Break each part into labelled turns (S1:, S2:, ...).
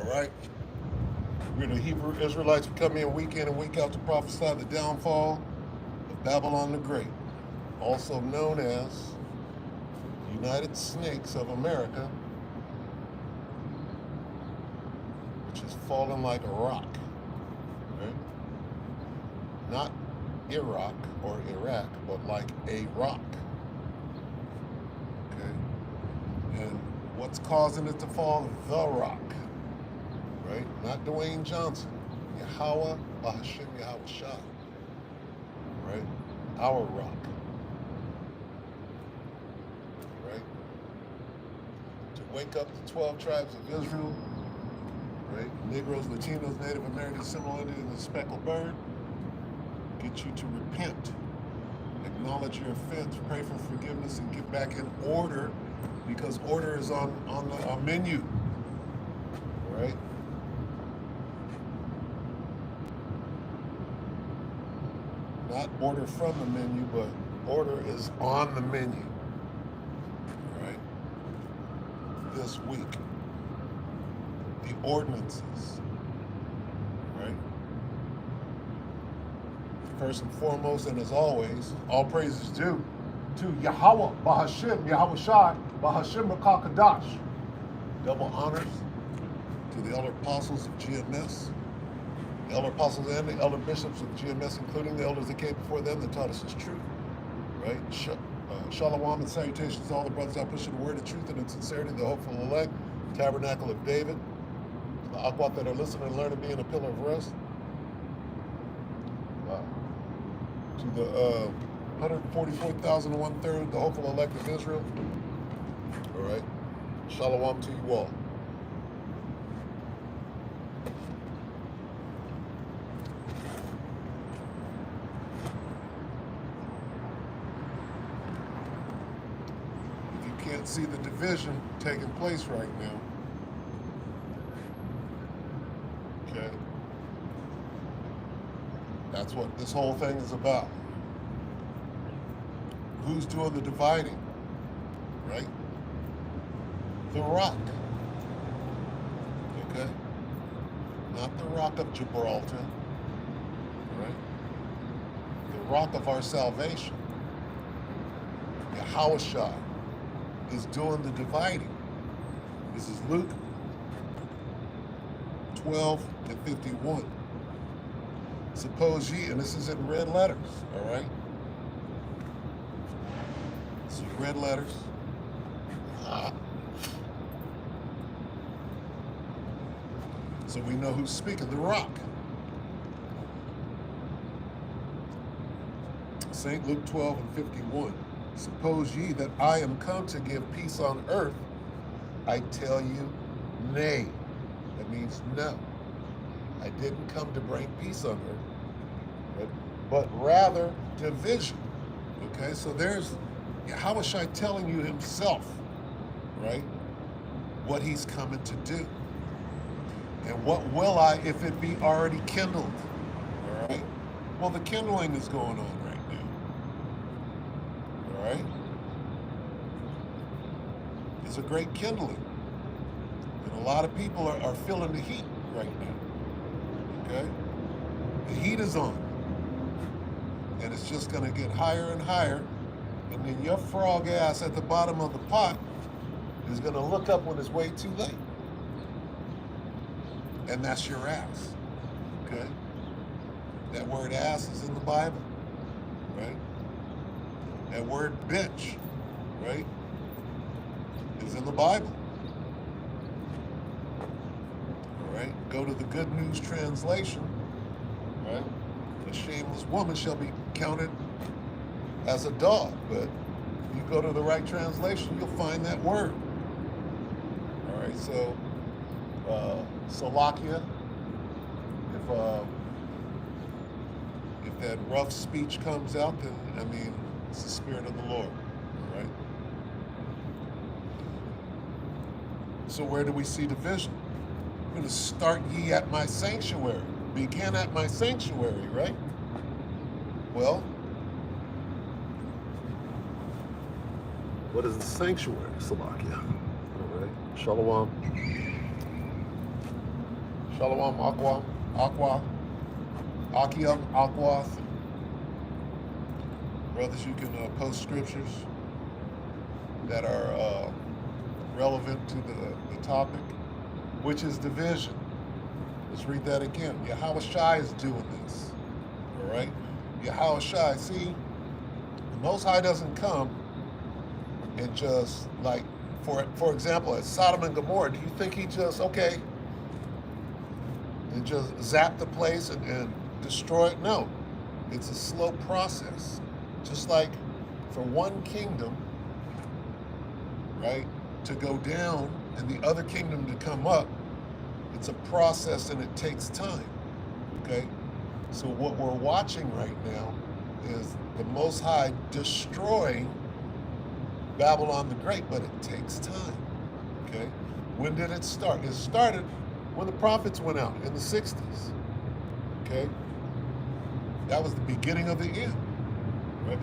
S1: right? We're the Hebrew Israelites who come in week and week out to prophesy the downfall of Babylon the Great, also known as United Snakes of America, which is falling like a rock, right? Not Iraq or Iraq, but like a rock, okay? And what's causing it to fall? The rock, right? Not Dwayne Johnson. Yahweh, Bahashim Yahweh Shah, right? Our rock, right? To wake up the 12 tribes of Israel, right? Negroes, Latinos, Native Americans, similarly to the speckled bird, get you to repent, acknowledge your offense, pray for forgiveness, and get back in order, because order is on the menu, right? Not order from the menu, but order is on the menu, right? This week, the ordinances, right? First and foremost, and as always, all praises due to Yahweh, Bahashim, Yahweh Shai, Bahashim Rakakadash. Double honors to the elder apostles of GMS, the elder apostles and the elder bishops of GMS, including the elders that came before them that taught us this truth, right? Shalom and salutations to all the brothers out pushing the word of truth and in sincerity, the hopeful elect, tabernacle of David, the Akwat that are listening and learning, being a pillar of rest. To the 144,001 the hopeful elect of Israel. All right. Shalom to you all. If you can't see the division taking place right now, okay, that's what this whole thing is about. Who's doing the dividing, right? The rock, okay? Not the rock of Gibraltar, right? The rock of our salvation, Yahushua, is doing the dividing. This is Luke 12 and 51. Suppose ye, and this is in red letters, all right? This is red letters. So we know who's speaking, the rock. St. Luke 12 and 51. Suppose ye that I am come to give peace on earth, I tell you, nay. That means no. I didn't come to bring peace on earth, but rather division. Okay, so there's Yahushua telling you himself, right, what he's coming to do. And what will I if it be already kindled? All right? Well, the kindling is going on right now. All right? It's a great kindling. And a lot of people are feeling the heat right now. Okay? The heat is on. And it's just going to get higher and higher. And then your frog ass at the bottom of the pot is going to look up when it's way too late. And that's your ass, okay? That word ass is in the Bible, right? That word bitch, right, is in the Bible, all right? Go to the Good News Translation, right? A shameless woman shall be counted as a dog, but you go to the right translation, you'll find that word, all right? So, Salakia, if that rough speech comes out, then, I mean, it's the Spirit of the Lord, all right? So where do we see division? We're going to start ye at my sanctuary. Begin at my sanctuary, right? Well, what is the sanctuary, Salakia? All right, Shalom. Shalom, Akiam, Akwath. Brothers, you can post scriptures that are relevant to the topic, which is division. Let's read that again. Yahweh Shai is doing this. All right? Yahweh Shai. See, the Most High doesn't come and just, like, for example, at Sodom and Gomorrah, do you think he just, okay, and just zap the place and destroy it? No. It's a slow process. Just like for one kingdom, right, to go down and the other kingdom to come up, it's a process and it takes time, okay? So what we're watching right now is the Most High destroying Babylon the Great, but it takes time, okay? When did it start? It started when the prophets went out in the 60s, okay? That was the beginning of the end, right?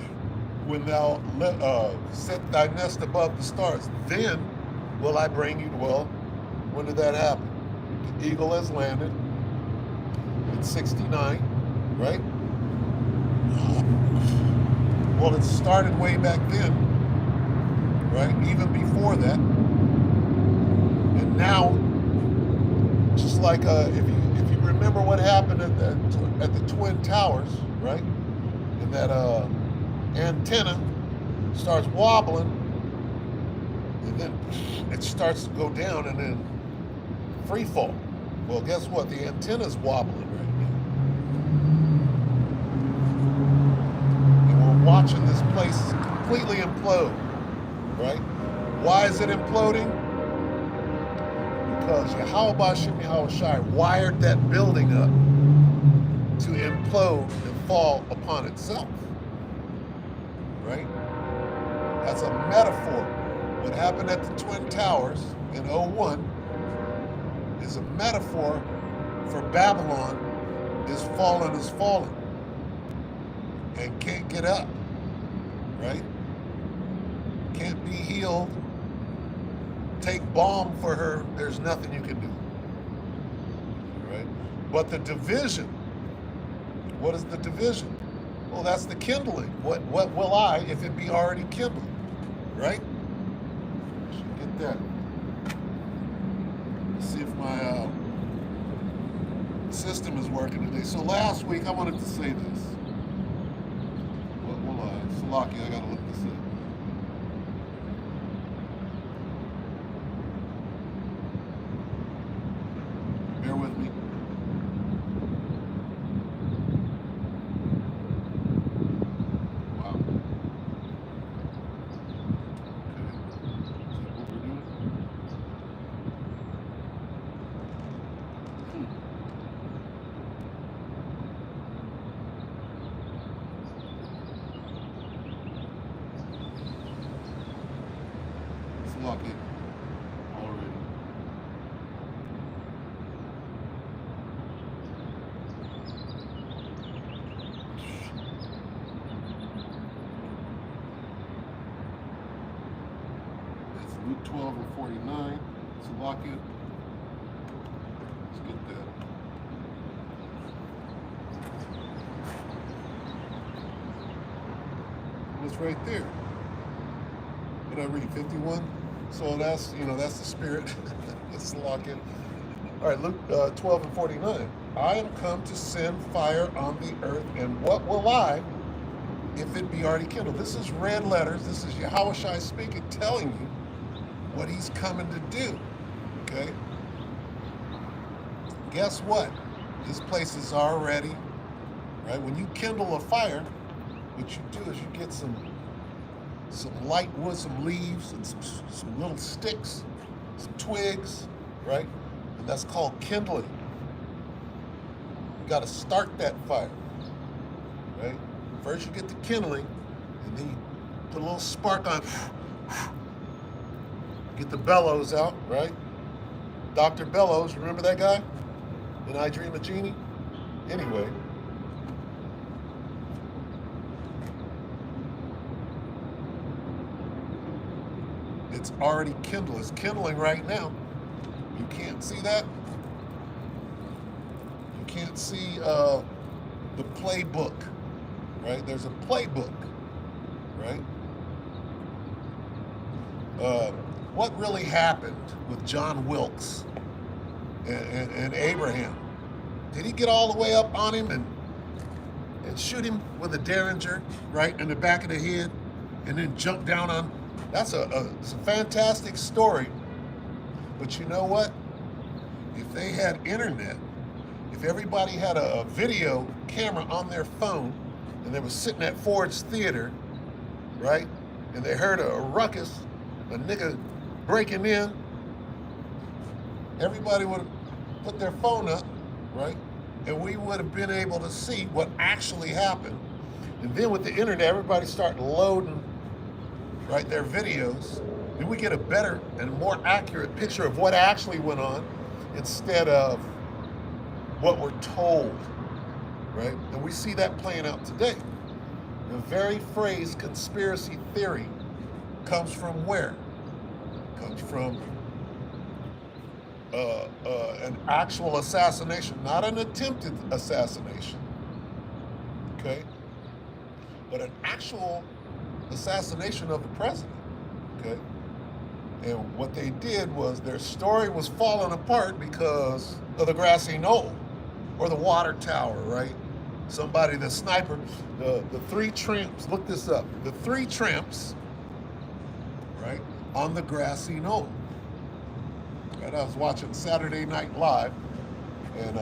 S1: When thou set thy nest above the stars, then will I bring you, well, when did that happen? The eagle has landed in 69, right? Well, it started way back then, right? Even before that. And now, just like if you remember what happened at the Twin Towers, right? And that antenna starts wobbling, and then it starts to go down, and then free fall. Well, guess what? The antenna's wobbling right now. And we're watching this place completely implode, right? Why is it imploding? Because Yahweh Bashim Yahweh Shai wired that building up to implode and fall upon itself, right? That's a metaphor. What happened at the Twin Towers in '01 is a metaphor for Babylon is fallen and can't get up, right? Can't be healed. Take balm for her, there's nothing you can do, right? But the division, what is the division? Well, that's the kindling. What will I if it be already kindled, right? Should get that. Let's see if my system is working today. So last week I wanted to say this. What will I? Salaki, I gotta look this up. Bear with me. Wow. Okay. Is that what we're doing? Salaki. Already. That's Luke 12 and 49. Salakia. Let's get that. It's right there. What did I read? 51? So that's, that's the spirit. That's Salakia. All right, Luke 12 and 49. I am come to send fire on the earth, and what will I if it be already kindled? This is red letters. This is Yahweh Shai speaking, telling you what he's coming to do, okay? Guess what? This place is already, right? When you kindle a fire, what you do is you get some light wood, some leaves, and some little sticks, some twigs, right? And that's called kindling. You got to start that fire, right? First you get the kindling, and then you put a little spark on, get the bellows out, right? Dr. Bellows, remember that guy in I Dream of Jeannie? Anyway, it's already kindled. It's kindling right now. You can't see that? can't see the playbook, right? There's a playbook, right? What really happened with John Wilkes and Abraham? Did he get all the way up on him and shoot him with a Derringer, right, in the back of the head, and then jump down on? That's it's a fantastic story. But you know what? If they had internet, if everybody had a video camera on their phone, and they was sitting at Ford's Theater, right, and they heard a ruckus, a nigga breaking in, everybody would have put their phone up, right, and we would have been able to see what actually happened. And then with the internet, everybody started loading, right, their videos, and we get a better and more accurate picture of what actually went on instead of what we're told, right? And we see that playing out today. The very phrase conspiracy theory comes from where? Comes from an actual assassination, not an attempted assassination, okay? But an actual assassination of the president, okay? And what they did was their story was falling apart because of the grassy knoll or the water tower, right? Somebody, the sniper, the three tramps, look this up, the three tramps, right, on the grassy knoll. Right, I was watching Saturday Night Live, and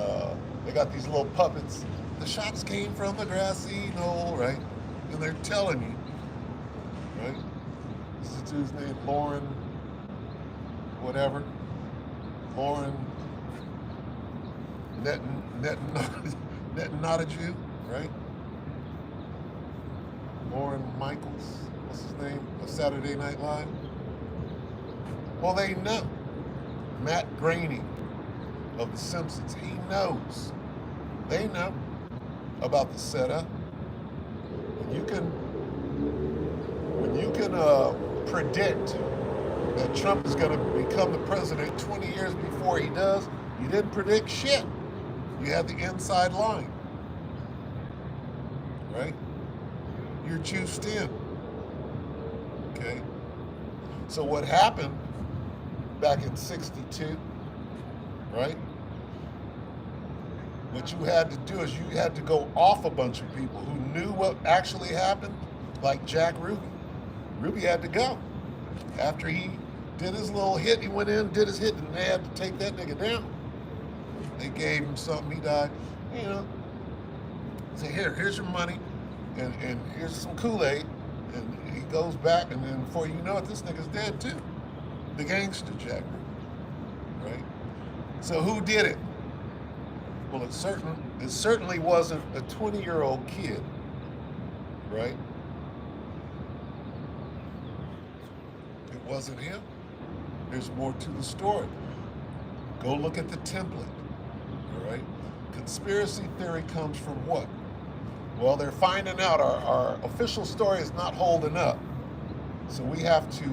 S1: they got these little puppets. The shots came from the grassy knoll, right? And they're telling you, right? This is his name, Lauren, whatever. Lauren, not a Jew, right? Lauren Michaels, what's his name? Of Saturday Night Live. Well, they know. Matt Groening of The Simpsons, he knows. They know about the setup. When you can predict that Trump is going to become the president 20 years before he does, you didn't predict shit. You had the inside line, right? You're juiced in, okay? So what happened back in '62, right? What you had to do is you had to go off a bunch of people who knew what actually happened, like Jack Ruby. Ruby had to go. After he did his little hit, he went in, did his hit, and they had to take that nigga down. They gave him something, he died. You know, say, here's your money, and here's some Kool-Aid, and he goes back, and then before you know it, this nigga's dead too. The gangster Jack Ruby, right? So who did it? Well, it certainly wasn't a 20-year-old kid, right? It wasn't him. There's more to the story. Go look at the template, all right? Conspiracy theory comes from what? Well, they're finding out our official story is not holding up. So we have to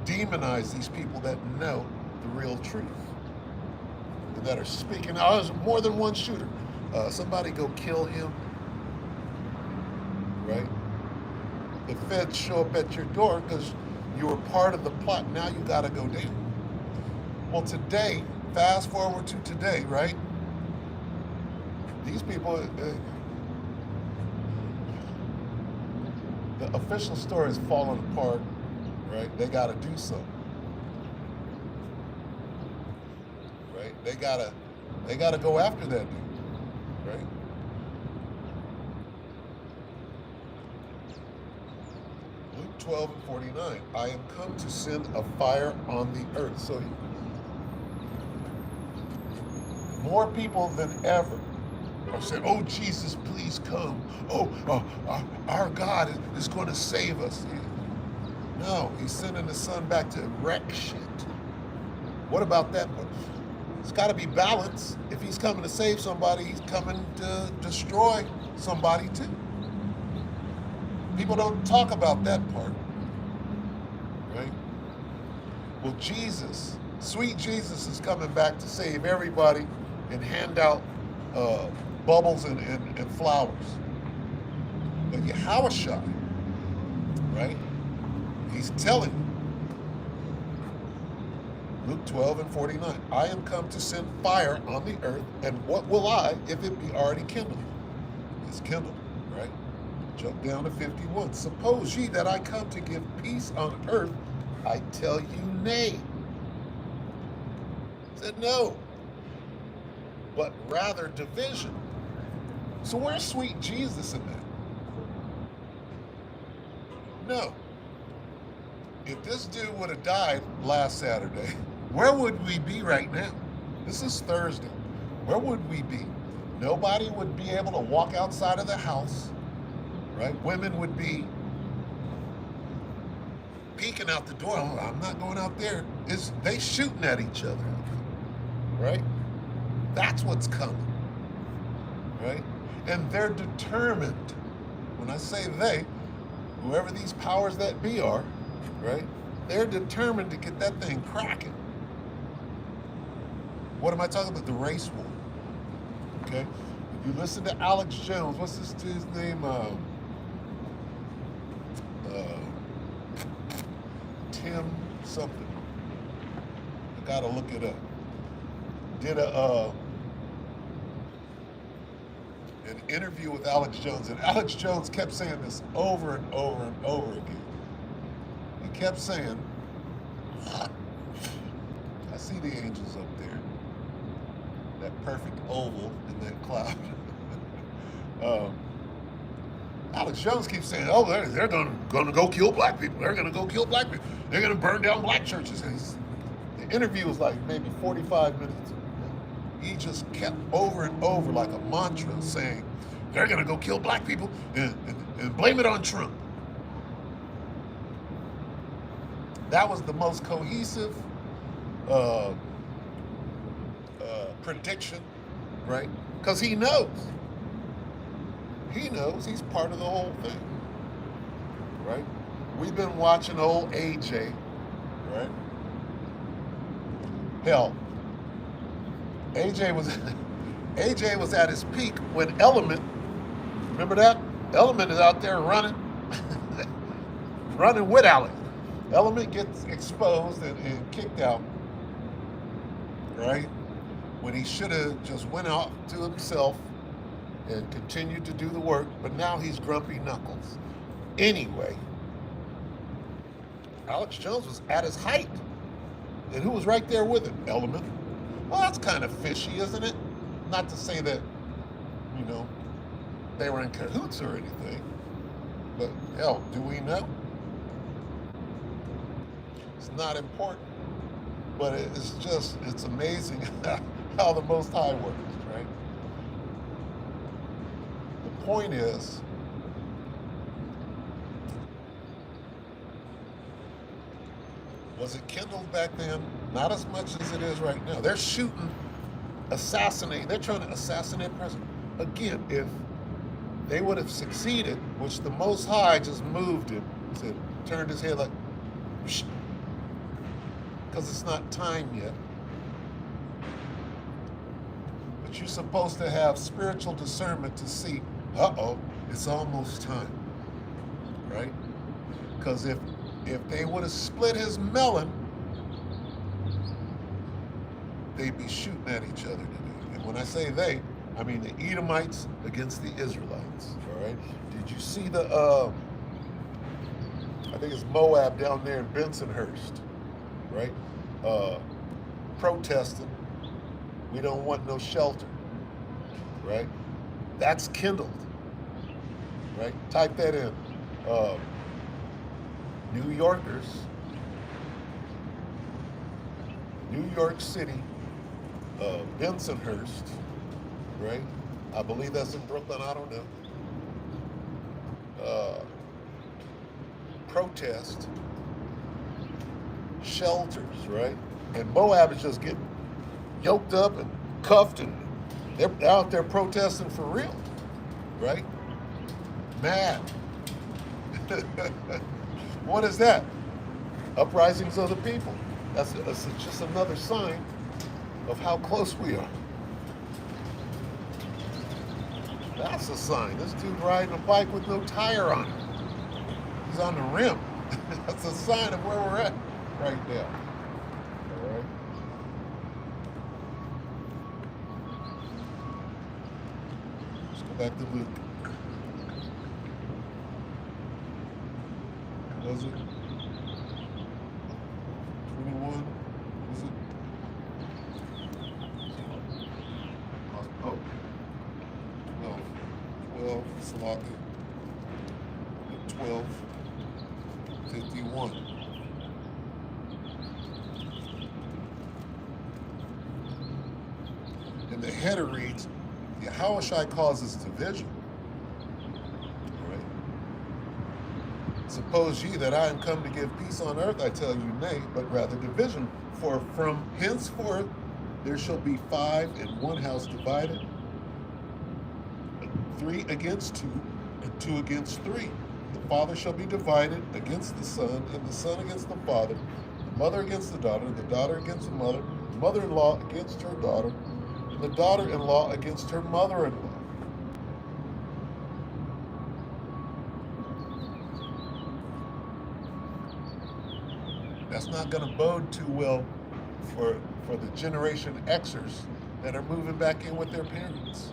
S1: demonize these people that know the real truth and that are speaking. Now, there's more than one shooter. Somebody go kill him, right? The feds show up at your door because you were part of the plot. Now you got to go down. Well, today, fast forward to today, right? These people, the official story is falling apart, right? They got to do something, right? They gotta go after that dude, right? Luke 12:49. I am come to send a fire on the earth. So more people than ever are saying, "Oh Jesus, please come. Oh, our God is going to save us." No, he's sending his son back to wreck shit. What about that one? It's got to be balance. If he's coming to save somebody, he's coming to destroy somebody too. People don't talk about that part, right? Well, sweet Jesus is coming back to save everybody and hand out bubbles and flowers. But Yahushua, right? He's telling you, Luke 12:49, I am come to send fire on the earth, and what will I if it be already kindled? It's kindled, right? Jump down to 51. Suppose ye that I come to give peace on earth, I tell you nay. Said no, but rather division. So where's sweet Jesus in that? No. If this dude would have died last Saturday, where would we be right now? This is Thursday. Where would we be? Nobody would be able to walk outside of the house, right? Women would be peeking out the door. Oh, I'm not going out there. They shooting at each other, right? That's what's coming, right? And they're determined. When I say they, whoever these powers that be are, right? They're determined to get that thing cracking. What am I talking about? The race war. Okay? If you listen to Alex Jones, what's his name? Tim something. I gotta look it up. Did an interview with Alex Jones, and Alex Jones kept saying this over and over and over again. He kept saying, I see the angels up there, that perfect oval in that cloud. Alex Jones keeps saying, oh, they're gonna go kill black people. They're gonna go kill black people. They're gonna burn down black churches. And the interview was like maybe 45 minutes. He just kept over and over like a mantra saying, they're gonna go kill black people and blame it on Trump. That was the most cohesive prediction, right? Because he knows. He knows he's part of the whole thing, right? We've been watching old AJ, right? Hell, AJ was at his peak when Element, remember that? Element is out there running, running with Alex. Element gets exposed and kicked out, right? When he should have just went out to himself and continued to do the work, but now he's grumpy knuckles. Anyway, Alex Jones was at his height. And who was right there with him? Element. Well, that's kind of fishy, isn't it? Not to say that, they were in cahoots or anything. But hell, do we know? It's not important. But it's amazing how the Most High works, right? The point is, was it kindled back then? Not as much as it is right now. They're they're trying to assassinate the president. Again, if they would have succeeded, which the Most High just moved him, turned his head like, because it's not time yet. But you're supposed to have spiritual discernment to see, it's almost time, right? Because if they would have split his melon, they'd be shooting at each other today. And when I say they, I mean the Edomites against the Israelites, all right? Did you see I think it's Moab down there in Bensonhurst, right? Protesting, we don't want no shelter, right? That's kindled, right? Type that in. New Yorkers, New York City, Bensonhurst, right? I believe that's in Brooklyn, I don't know. Protest, shelters, right? And Moab is just getting yoked up and cuffed, and they're out there protesting for real, right? Mad. What is that? Uprisings of the people. That's just another sign of how close we are. That's a sign. This dude riding a bike with no tire on it. He's on the rim. That's a sign of where we're at right now. All right. Let's go back to Luke. Was it 21? Was it? Oh, 12. 12, Salaki. 12:51. And the header reads, Yahushua causes division. All right. Suppose ye that I am come to give peace on earth, I tell you nay, but rather division. For from henceforth there shall be 5 in one house divided, 3 against 2, and 2 against 3. The father shall be divided against the son, and the son against the father, the mother against the daughter against the mother-in-law against her daughter, and the daughter-in-law against her mother-in-law. That's not going to bode too well for the Generation Xers that are moving back in with their parents.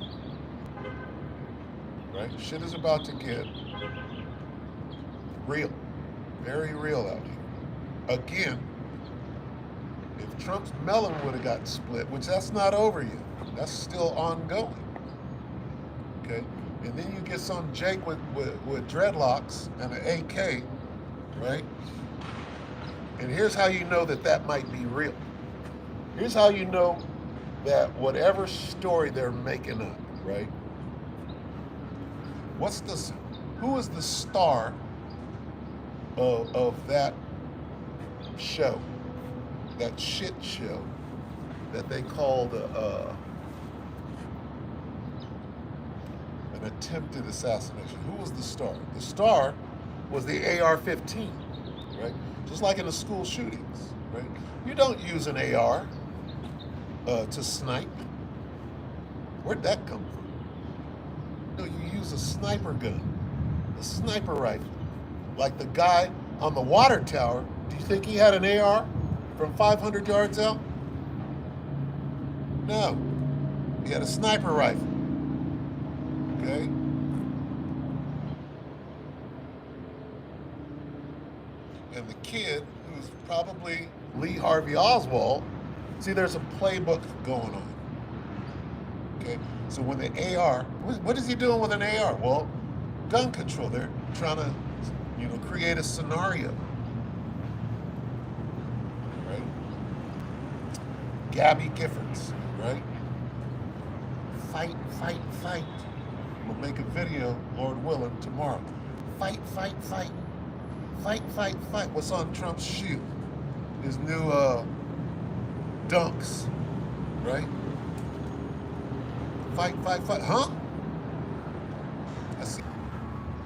S1: Right? Shit is about to get real, very real out here. Again, if Trump's melon would have gotten split, which that's not over yet, that's still ongoing. Okay, and then you get some Jake with dreadlocks and an AK, right? And here's how you know that might be real. Here's how you know that whatever story they're making up, right? Who is the star of that show, that shit show that they called an attempted assassination? Who was the star? The star was the AR-15, right? Just like in the school shootings, right? You don't use an AR to snipe. Where'd that come from? No, you use a sniper gun, a sniper rifle. Like the guy on the water tower, do you think he had an AR from 500 yards out? No, he had a sniper rifle, okay? And the kid, who's probably Lee Harvey Oswald, see, there's a playbook going on, okay? So when the AR, what is he doing with an AR? Well, gun control. They're trying to, create a scenario, right? Gabby Giffords, right? Fight, fight, fight. We'll make a video, Lord willing, tomorrow. Fight, fight, fight. Fight, fight, fight. What's on Trump's shoe? His new dunks, right? Fight, fight, fight. Huh? I see.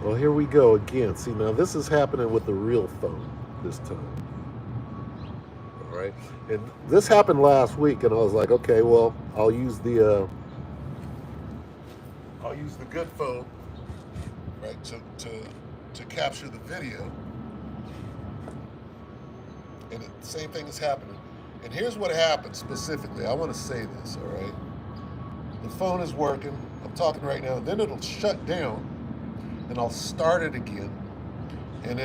S1: Well, here we go again. See, now this is happening with the real phone this time. All right. And this happened last week, and I was like, okay, well, I'll use the good phone, right, to capture the video. And the same thing is happening. And here's what happened specifically. I want to say this, all right? The phone is working. I'm talking right now. Then it'll shut down, and I'll start it again. And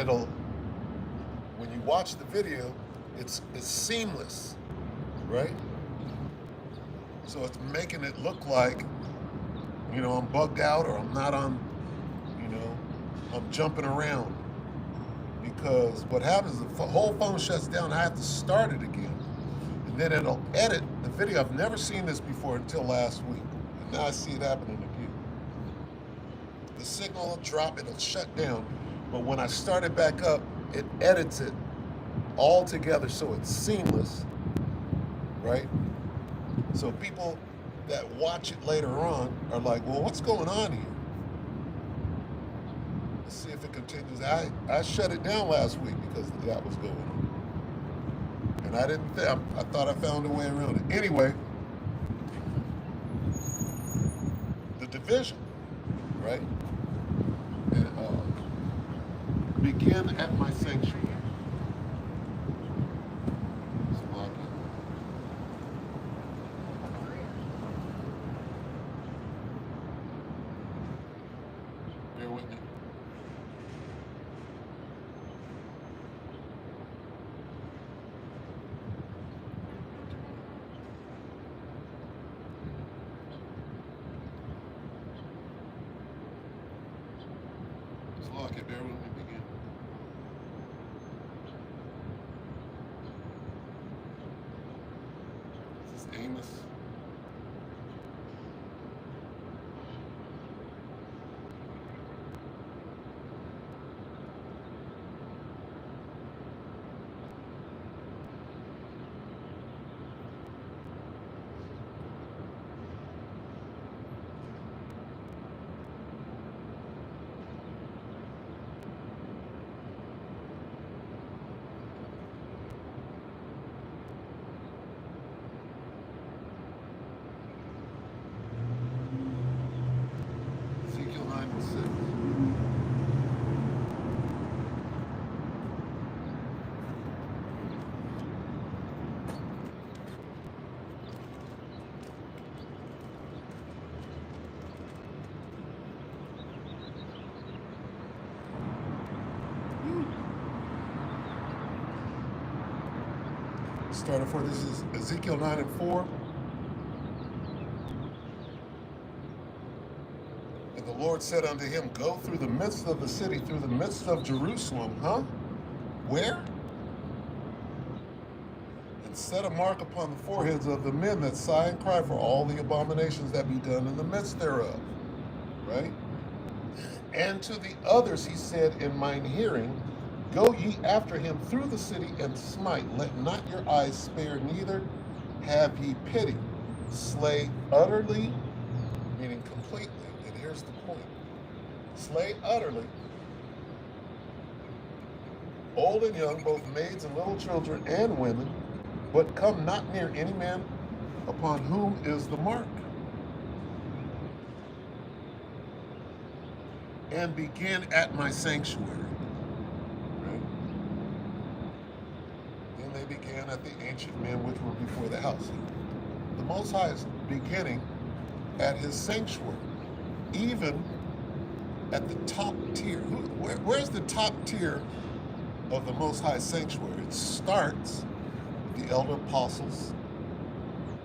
S1: when you watch the video, it's seamless, right? So it's making it look like, I'm bugged out, or I'm not on, I'm jumping around. Because what happens is the whole phone shuts down, I have to start it again. And then it'll edit the video. I've never seen this before until last week. And now I see it happening again. The signal will drop, it'll shut down. But when I start it back up, it edits it all together so it's seamless, right? So people that watch it later on are like, well, what's going on here? Let's see if it continues. I shut it down last week because that was going on. And I thought I found a way around it. Anyway, the division, right? And begin at my sanctuary. Bear with me. Slovakia, bear with me. Begin. This is Amos. Ezekiel 9 and 6. Started for this is Ezekiel 9 and 4. And the Lord said unto him, go through the midst of the city, through the midst of Jerusalem. Huh? Where? And set a mark upon the foreheads of the men that sigh and cry for all the abominations that be done in the midst thereof. Right? And to the others he said in mine hearing, go ye after him through the city and smite. Let not your eyes spare, neither have ye pity. Slay utterly, meaning completely. And here's the point. Slay utterly, old and young, both maids and little children and women, but come not near any man upon whom is the mark. And begin at my sanctuary. Right? Then they began at the ancient men which were before the house. The Most High is beginning at his sanctuary, even at the top tier. Where's the top tier of the Most High sanctuary? It starts with the elder apostles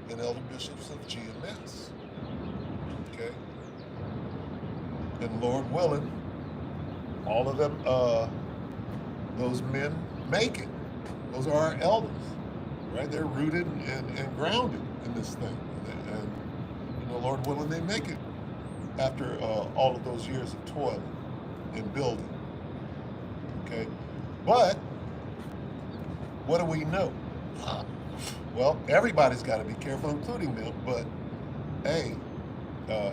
S1: and elder bishops of GMS. Okay? And Lord willing, all of them, those men make it. Those are our elders, right? They're rooted and grounded in this thing. And you know, Lord willing, they make it after all of those years of toil and building. Okay? But what do we know? Well, everybody's got to be careful, including them. But hey,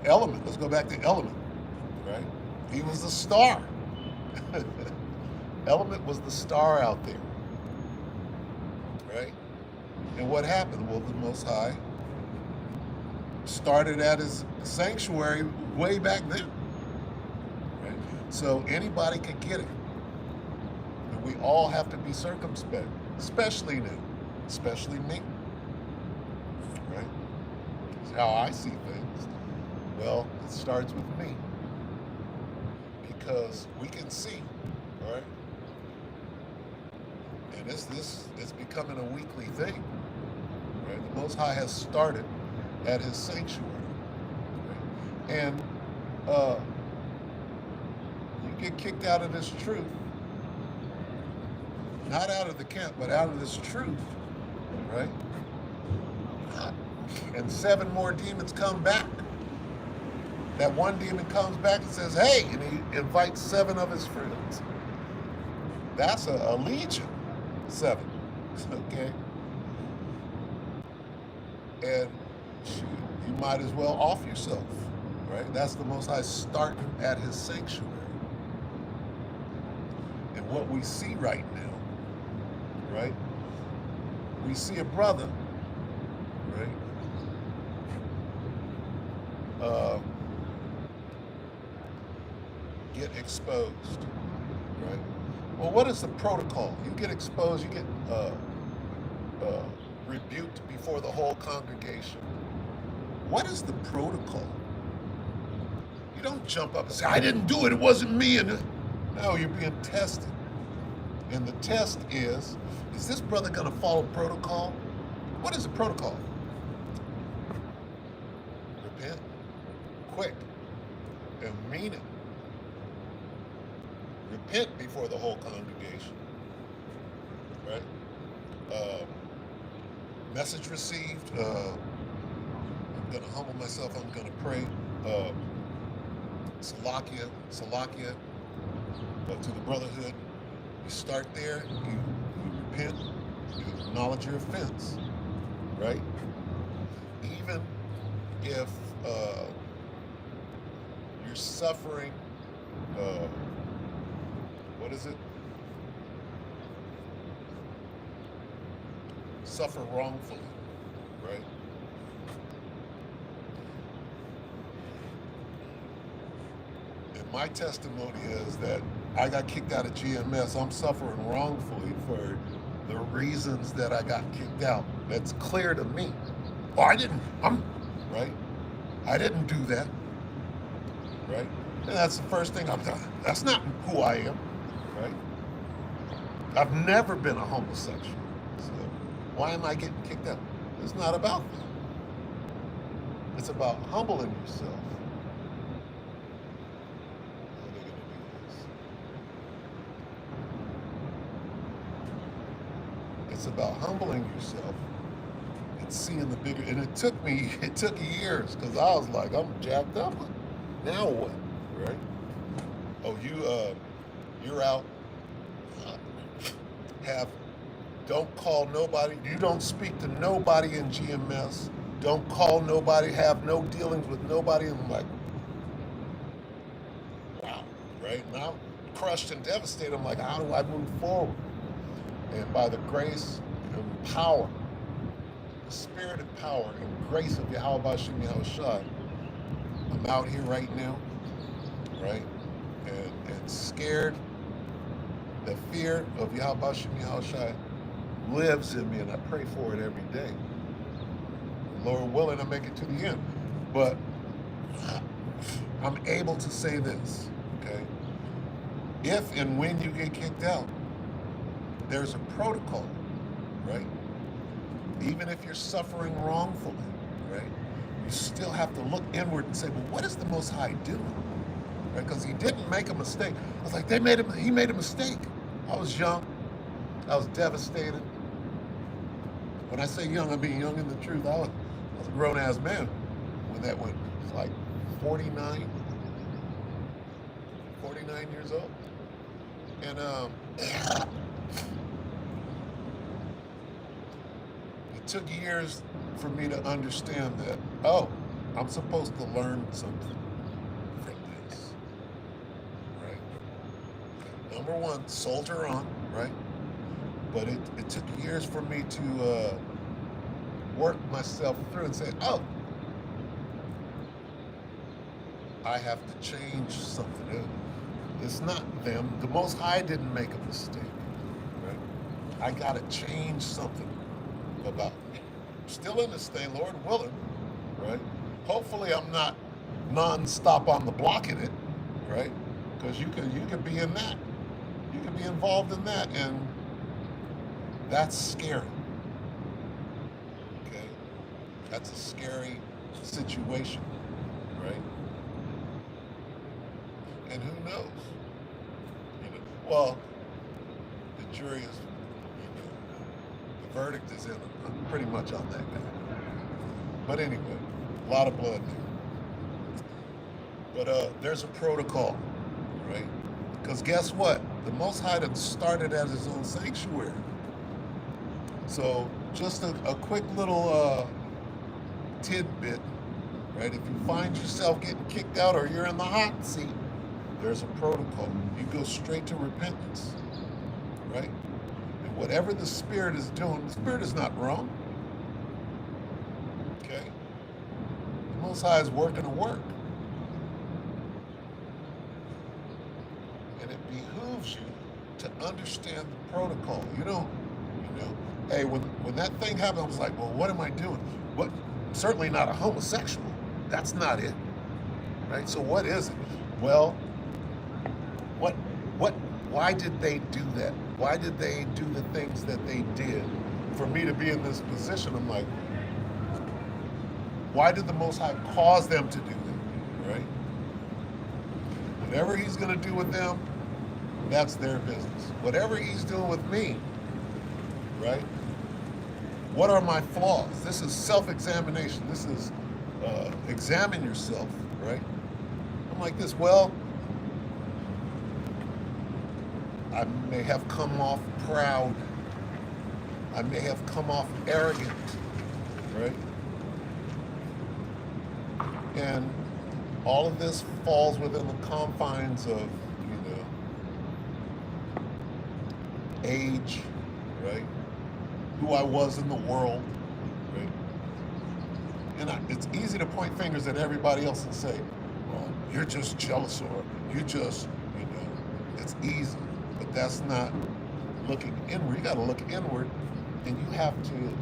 S1: Element. Let's go back to Element. Right? He was the star. Element was the star out there. Right? And what happened? Well, the Most High started at his sanctuary way back then. Right? So anybody could get it. And we all have to be circumspect, especially now, especially me. Right? That's how I see things. Well, it starts with me. Because we can see, all right? And it's becoming a weekly thing, right? The Most High has started at his sanctuary, right? And you get kicked out of this truth, not out of the camp, but out of this truth, right? And 7 more demons come back. That one demon comes back and says, hey, and he invites 7 of his friends. That's a legion, 7, okay? And shoot, you might as well off yourself, right? That's the Most High starting at his sanctuary. And what we see right now, right? We see a brother, right? get exposed, right? Well, what is the protocol? You get exposed, you get rebuked before the whole congregation. What is the protocol? You don't jump up and say, I didn't do it, it wasn't me. And no, you're being tested. And the test is this brother going to follow protocol? What is the protocol? Repent quick and mean it. Repent before the whole congregation, right? Message received. I'm going to humble myself. I'm going to pray. Salakia, to the brotherhood. You start there. You repent. You acknowledge your offense, right? Even if you're suffering, what is it? Suffer wrongfully, right? And my testimony is that I got kicked out of GMS. I'm suffering wrongfully for the reasons that I got kicked out. That's clear to me. Oh, right? I didn't do that, right? And that's the first thing I've done. That's not who I am, right? I've never been a homosexual. So why am I getting kicked out? It's not about that. It's about humbling yourself. How are they going to do this? It's about humbling yourself and seeing the bigger. And it took years because I was like, I'm jacked up. Now what, right? Oh, you're out. Don't call nobody. You don't speak to nobody in GMS. Don't call nobody. Have no dealings with nobody. And I'm like, wow, right? Now, crushed and devastated. I'm like, how do I move forward? And by the grace and power, the spirit and power and grace of Yahweh Bashim Yahushai, I'm out here right now, right? And scared. The fear of Yahweh Bashim Yahushai lives in me, and I pray for it every day. Lord willing, I make it to the end. But I'm able to say this, okay? If and when you get kicked out, there's a protocol, right? Even if you're suffering wrongfully, right? You still have to look inward and say, well, what is the Most High doing? Right? Because he didn't make a mistake. I was like, he made a mistake. I was young. I was devastated. When I say young, I mean young in the truth. I was a grown-ass man when that went. It was like 49 years old. And it took years for me to understand that, oh, I'm supposed to learn something from this, right? Number one, soldier on, right? But it took years for me to work myself through and say, oh, I have to change something. It's not them. The Most High didn't make a mistake, right? I got to change something about me. I'm still in this thing, Lord willing, right? Hopefully I'm not non-stop on the block in it, right? Because you could be in that. You could be involved in that, and that's scary. Okay? That's a scary situation, right? And who knows? Well, the jury is, the verdict is in pretty much on that guy. But anyway, a lot of blood there. But there's a protocol, right? Because guess what? The Most High done started as his own sanctuary. So just a quick little tidbit, right? If you find yourself getting kicked out or you're in the hot seat, there's a protocol. You go straight to repentance, right? And whatever the Spirit is doing, the Spirit is not wrong, okay? The Most High is working a work. and it behooves you to understand the protocol. Hey, when that thing happened, I was like, well, what am I doing? What? Certainly not a homosexual. That's not it, right? So what is it? Well, what, what? Why did they do that? Why did they do the things that they did for me to be in this position? I'm like, why did the Most High cause them to do that, right? Whatever he's going to do with them, that's their business. Whatever he's doing with me, right? What are my flaws? This is self-examination. This is examine yourself, right? I'm like this, well, I may have come off proud. I may have come off arrogant, right? And all of this falls within the confines of, age, right? Who I was in the world, right? And it's easy to point fingers at everybody else and say, well, you're just jealous, or you just, it's easy. But that's not looking inward. You got to look inward, and you have to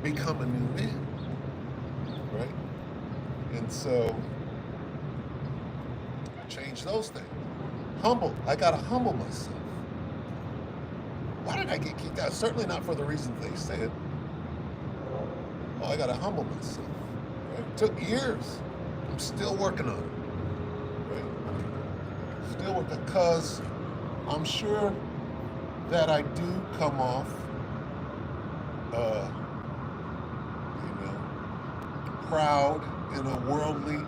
S1: become a new man, right? And so, change those things. Humble. I got to humble myself. Why did I get kicked out? Certainly not for the reasons they said. Oh, I got to humble myself. Right? It took years. I'm still working on it. Right? Still working, because I'm sure that I do come off, proud in a worldly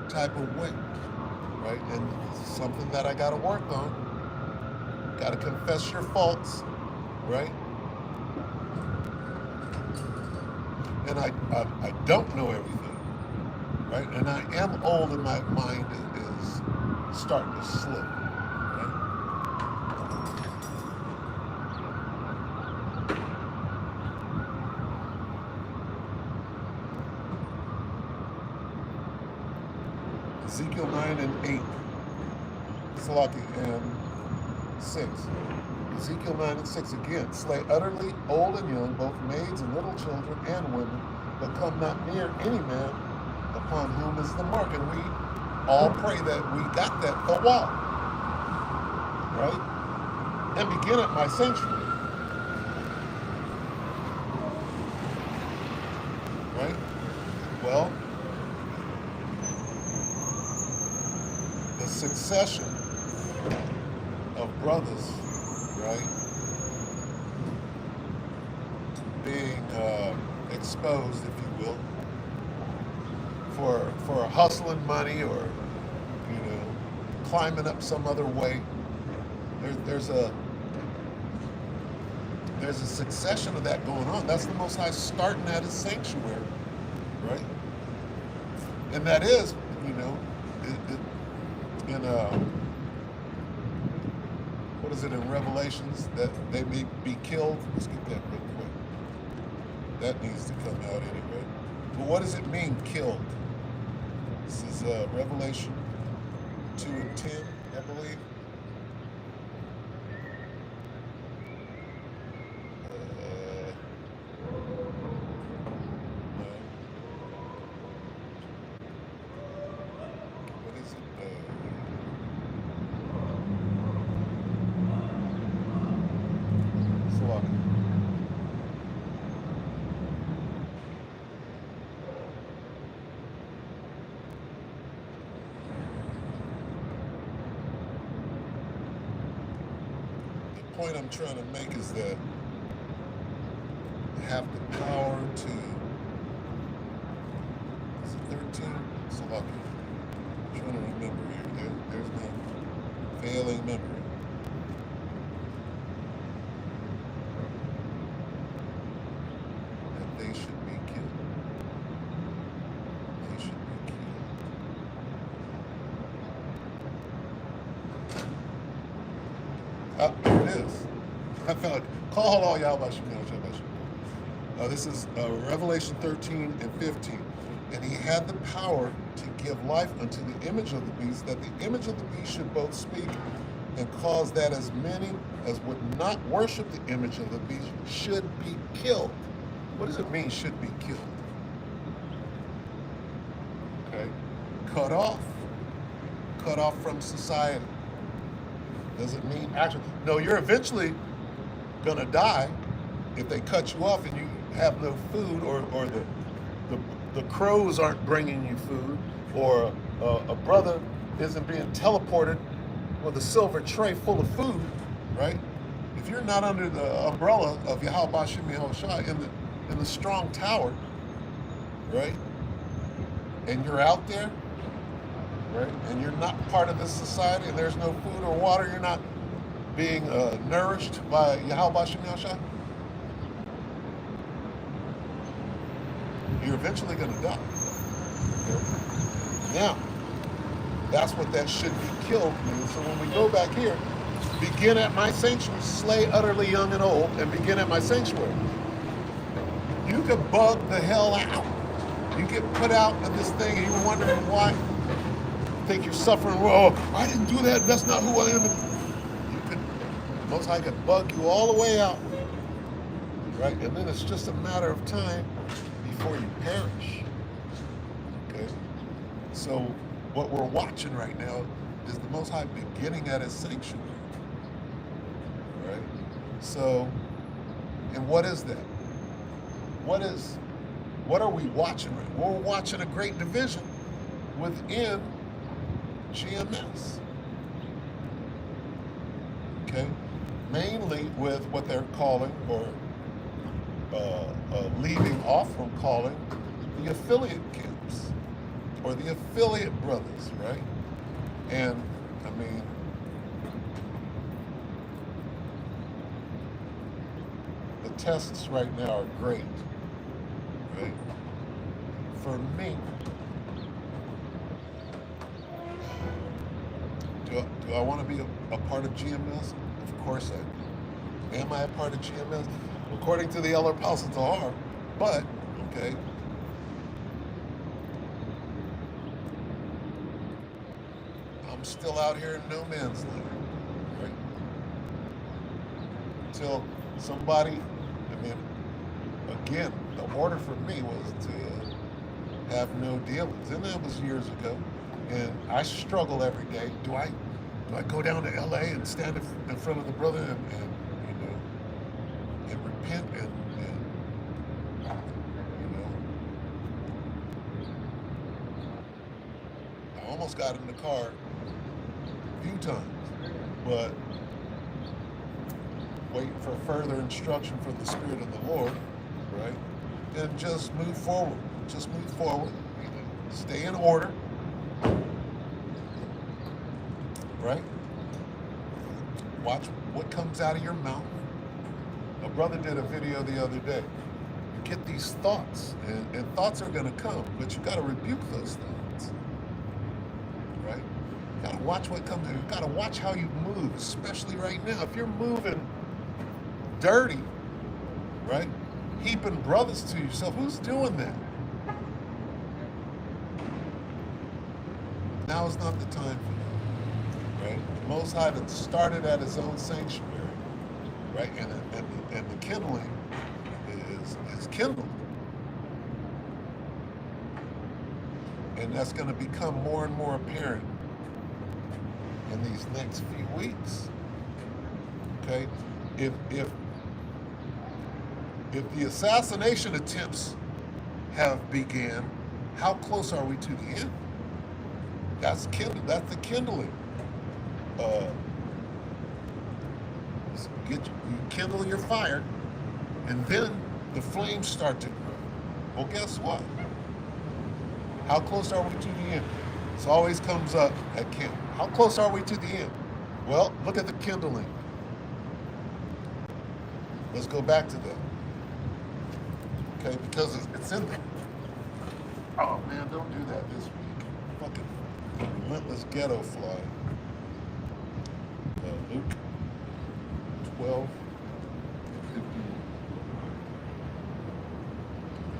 S1: type of way, right? And something that I got to work on. Got to confess your faults, right? And I don't know everything, right? And I am old, and my mind is starting to slip, right? Ezekiel 9 and 8, Salaki, and 6. Ezekiel 9 and 6 again. Slay utterly old and young, both maids and little children and women, but come not near any man upon whom is the mark. And we all pray that we got that for a while, right? And begin at my sanctuary, right? Well, the succession of brothers, right, being exposed, if you will, for hustling money, or climbing up some other way. There's a succession of that going on. That's the Most High starting at his sanctuary, right? And that is, what is it in Revelations, that they may be killed? Let's get that real quick. That needs to come out anyway. But what does it mean, killed? This is Revelation 2 and 10, I believe. What is it? The point I'm trying to make is that you have the power to, is it 13? Salaki. I'm trying to remember here. There's my failing memory. That they should be killed. They should be killed. Here it is. I felt like, call all y'all by Shemuel. This is Revelation 13 and 15. And he had the power to give life unto the image of the beast, that the image of the beast should both speak and cause that as many as would not worship the image of the beast should be killed. What does it mean, should be killed? Okay. Cut off. Cut off from society. Does it mean actually? No, you're eventually gonna die if they cut you off and you have no food, or the crows aren't bringing you food, or a brother isn't being teleported with a silver tray full of food, right? If you're not under the umbrella of Yahweh Bashim Yahushua in the strong tower, right, and you're out there, right, and you're not part of this society, and there's no food or water, you're not being nourished by Yahweh Bashim Yahushua, you're eventually going to die. Okay? Now, that's what that should be killed means. So when we go back here, begin at my sanctuary, slay utterly young and old, and begin at my sanctuary. You could bug the hell out. You get put out of this thing and you're wondering why. You think you're suffering. Oh, I didn't do that. That's not who I am. You could, Most High could bug you all the way out. Right? And then it's just a matter of time before you perish. Okay? So what we're watching right now is the Most High beginning at his sanctuary. Right? So, and what is that? What are we watching right now? We're watching a great division within GMS. Okay? Mainly with what they're calling, or leaving off from calling, the affiliate camps, or the affiliate brothers, right? And, I mean, the tests right now are great, right? For me, do I want to be a part of GMS? Of course I do. Am I a part of GMS? According to the Elder Apostle Tahar, but, okay, I'm still out here in no man's land, right? Until somebody, I mean, again, the order for me was to have no dealings, and that was years ago, and I struggle every day. Do I go down to LA and stand in front of the brother and you know, and repent and you know, I almost got in the car a few times, but waiting for further instruction from the Spirit of the Lord, right? And just move forward. Just move forward. Stay in order. Right? Watch what comes out of your mouth. A brother did a video the other day. You get these thoughts, and thoughts are going to come, but you got to rebuke those thoughts. Right? You got to watch what comes in. You got to watch how you move, especially right now. If you're moving dirty, right? Heaping brothers to yourself, who's doing that? Now is not the time for that, right? The Most High that started at his own sanctuary, right? And the kindling is kindled. And that's going to become more and more apparent in these next few weeks. Okay? If the assassination attempts have began, how close are we to the end? That's the kindling. You kindle your fire, and then the flames start to grow. Well, guess what? How close are we to the end? This always comes up at camp. How close are we to the end? Well, look at the kindling. Let's go back to that. Okay, because it's in there. Oh man, don't do that this week. Fucking relentless ghetto fly. Luke 12:51.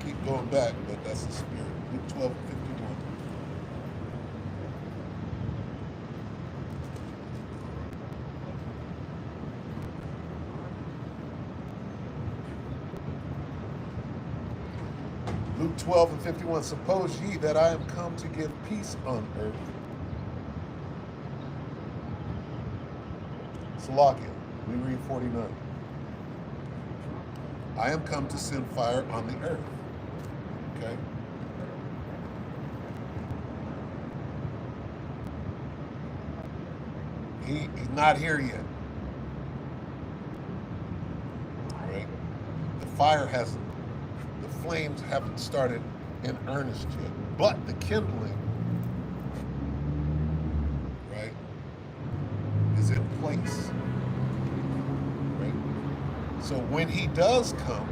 S1: Keep going back, but that's the spirit. Luke 12 and 51. Luke 12 and 51. Suppose ye that I am come to give peace on earth. Salakia, we read 49. I am come to send fire on the earth. Okay? He's not here yet. Right? The fire hasn't, the flames haven't started in earnest yet. But the kindling, right, is in place. Right? So when he does come,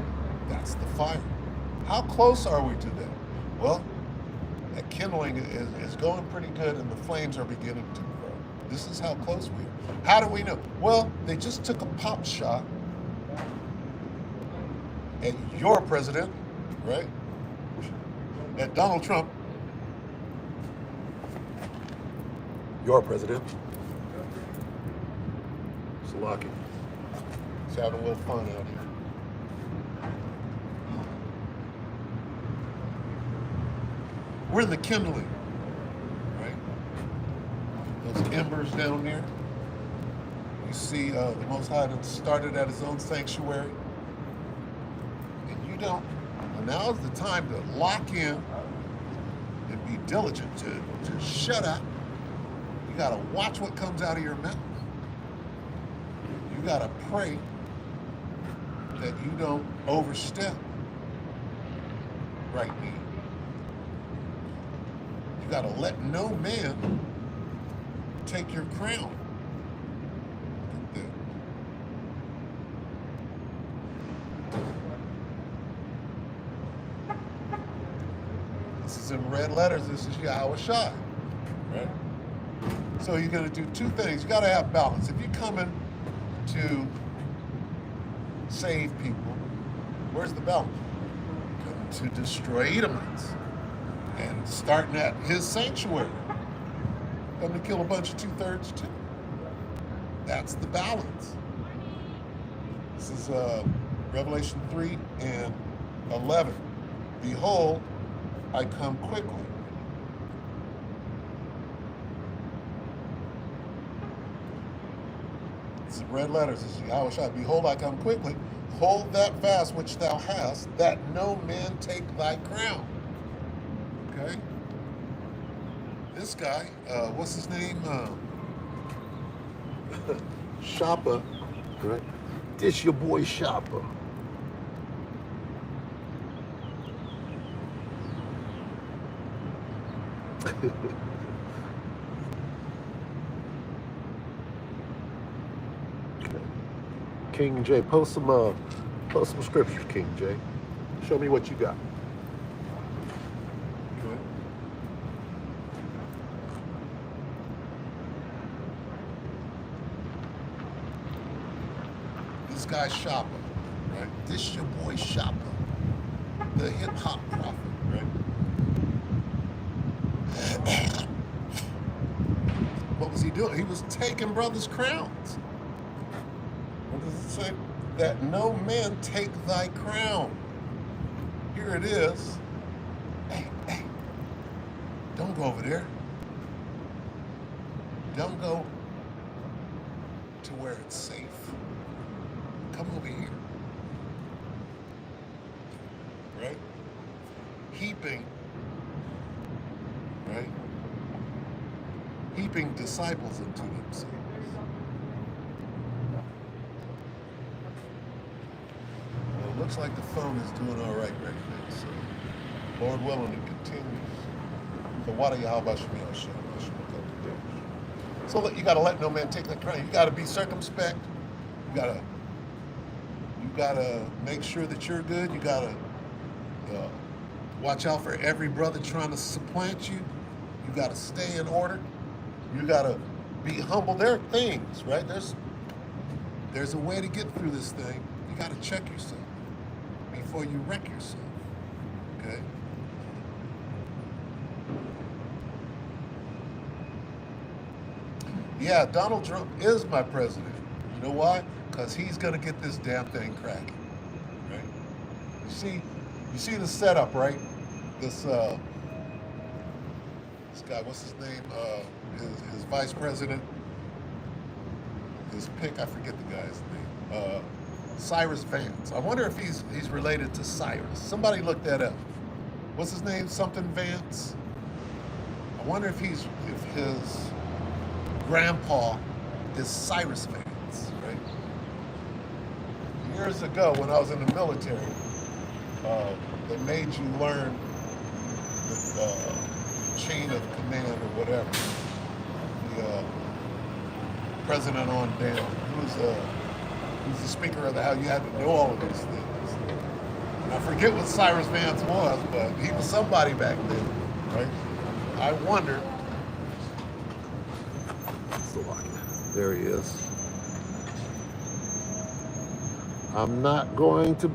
S1: that's the fire. How close are we to that? Well, that kindling is going pretty good and the flames are beginning to grow. This is how close we are. How do we know? Well, they just took a pop shot at your president, right? At Donald Trump. Your president. Salaki. He's having a little fun out here. We're in the kindling, right? Those embers down there. You see the Most High started at his own sanctuary. And you don't, well, now is the time to lock in and be diligent, to shut up. You got to watch what comes out of your mouth. You got to pray that you don't overstep right now. You got to let no man take your crown. This is in red letters. This is Yahweh Shai, right? So you're going to do two things. You got to have balance. If you're coming to save people, where's the balance? Coming to destroy Edomites. And starting at his sanctuary. Coming to kill a bunch of two-thirds too. That's the balance. This is Revelation 3 and 11. Behold, I come quickly. It's in red letters. This is Yahweh Shai. Behold, I come quickly. Hold that fast which thou hast, that no man take thy crown. Okay. This guy, what's his name? Shopper. Right. This your boy Shopper. King J, post some scriptures, King J. Show me what you got. Okay. This guy's Shopper, right? This your boy Shopper, the hip hop prophet, right? What was he doing? He was taking brothers' crowns. What does it say? That no man take thy crown. Here it is. Hey, don't go over there. Don't go to where it's safe. Come over here. Right? Heaping, right? Heaping disciples into themselves. Well, it looks like the phone is doing all right now. So, Lord willing, it continues. So, what are y'all about Shemini Hashem? So you got to let no man take that crown. You got to be circumspect. You got to make sure that you're good. You got to watch out for every brother trying to supplant you. You got to stay in order. You got to be humble. There are things, right? There's a way to get through this thing. You got to check yourself before you wreck yourself. Okay? Yeah, Donald Trump is my president. You know why? Because he's gonna get this damn thing cracking. Right? You see, you see the setup, right? This this guy, what's his name? His vice president, his pick, I forget the guy's name. Cyrus Vance. I wonder if he's related to Cyrus. Somebody look that up. What's his name? Something Vance. I wonder if his grandpa is Cyrus Vance, right? Years ago, when I was in the military, they made you learn the chain of command or whatever. The president on down, who's the Speaker of the House. You had to know all of these things. And I forget what Cyrus Vance was, but he was somebody back then, right? I wonder. There he is. I'm not going to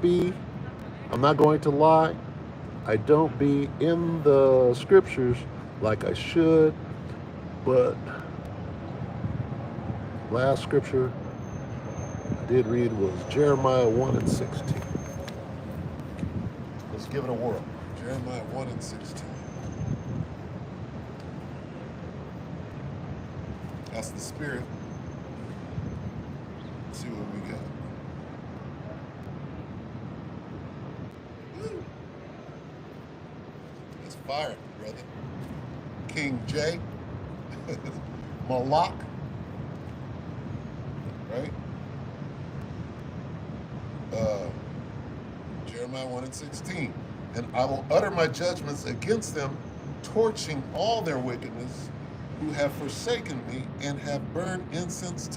S1: lie. I don't be in the scriptures like I should, but last scripture I did read was Jeremiah 1:16. Let's give it a whirl. Jeremiah 1:16. That's the spirit. Let's see what we got. Woo. That's fire, brother. King J. Malak. Right? Jeremiah 1:16. And I will utter my judgments against them, torching all their wickedness, who have forsaken me and have burned incense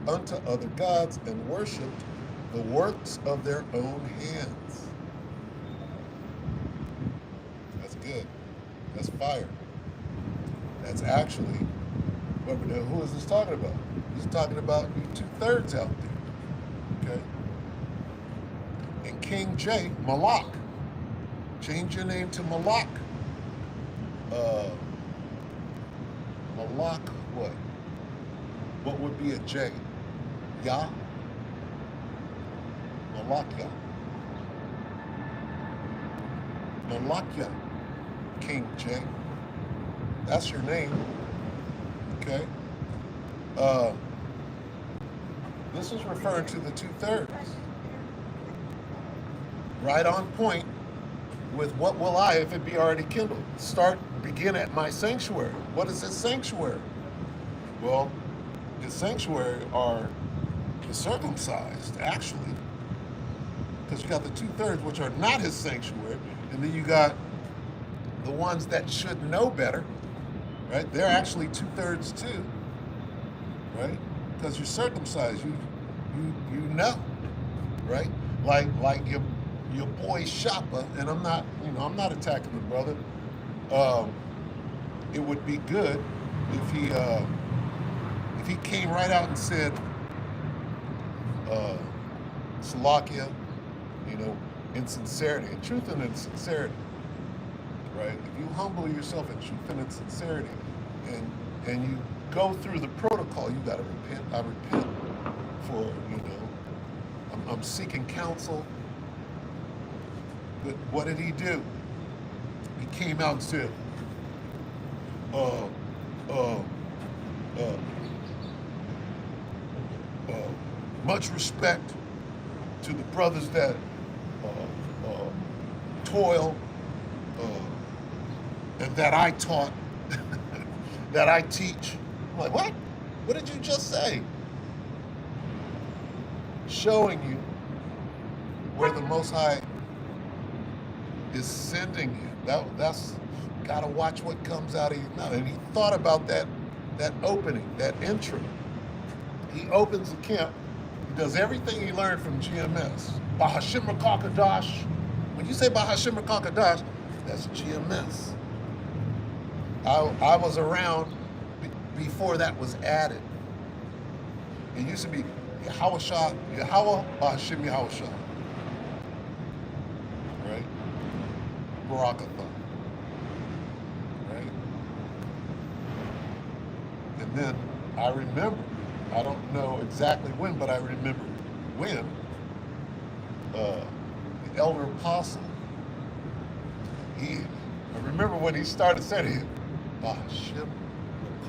S1: unto other gods and worshipped the works of their own hands. That's good. That's fire. That's actually, who is this talking about? He's talking about you 2/3 out there. Okay? And King J, Malak. Change your name to Malak. Malak what? What would be a J? Yah? Malakya. Malakya. King J. That's your name. Okay? This is referring to the 2/3. Right on point with what will I, if it be already kindled? Begin at my sanctuary. What is this sanctuary? Well, his sanctuary are the circumcised, actually. Because you got the 2/3, which are not his sanctuary, and then you got the ones that should know better, right? They're actually 2/3 too, right? Because you're circumcised, you know, right? Like your boy Shopper, and I'm not attacking the brother. It would be good if he came right out and said, Salakia, in sincerity, in truth and in sincerity, right? If you humble yourself in truth and in sincerity, and you go through the protocol, you gotta repent. I repent for, I'm seeking counsel. But what did he do? He came out and said, much respect to the brothers that toil and that I taught, that I teach. I'm like, what? What did you just say? Showing you where the Most High is sending you. That's gotta watch what comes out of your mouth. And he thought about that opening, that intro. He opens the camp. He does everything he learned from GMS. Bahashim Rakakadash. When you say Bahashim Rakakadash, that's GMS. I was around before that was added. It used to be Yahweh Shah, Yahweh, Bahashim Yahweh Shah. Right? Barakatha. Right? And then I remember, I don't know exactly when, but I remember when the elder apostle, I remember when he started saying it, Bahashim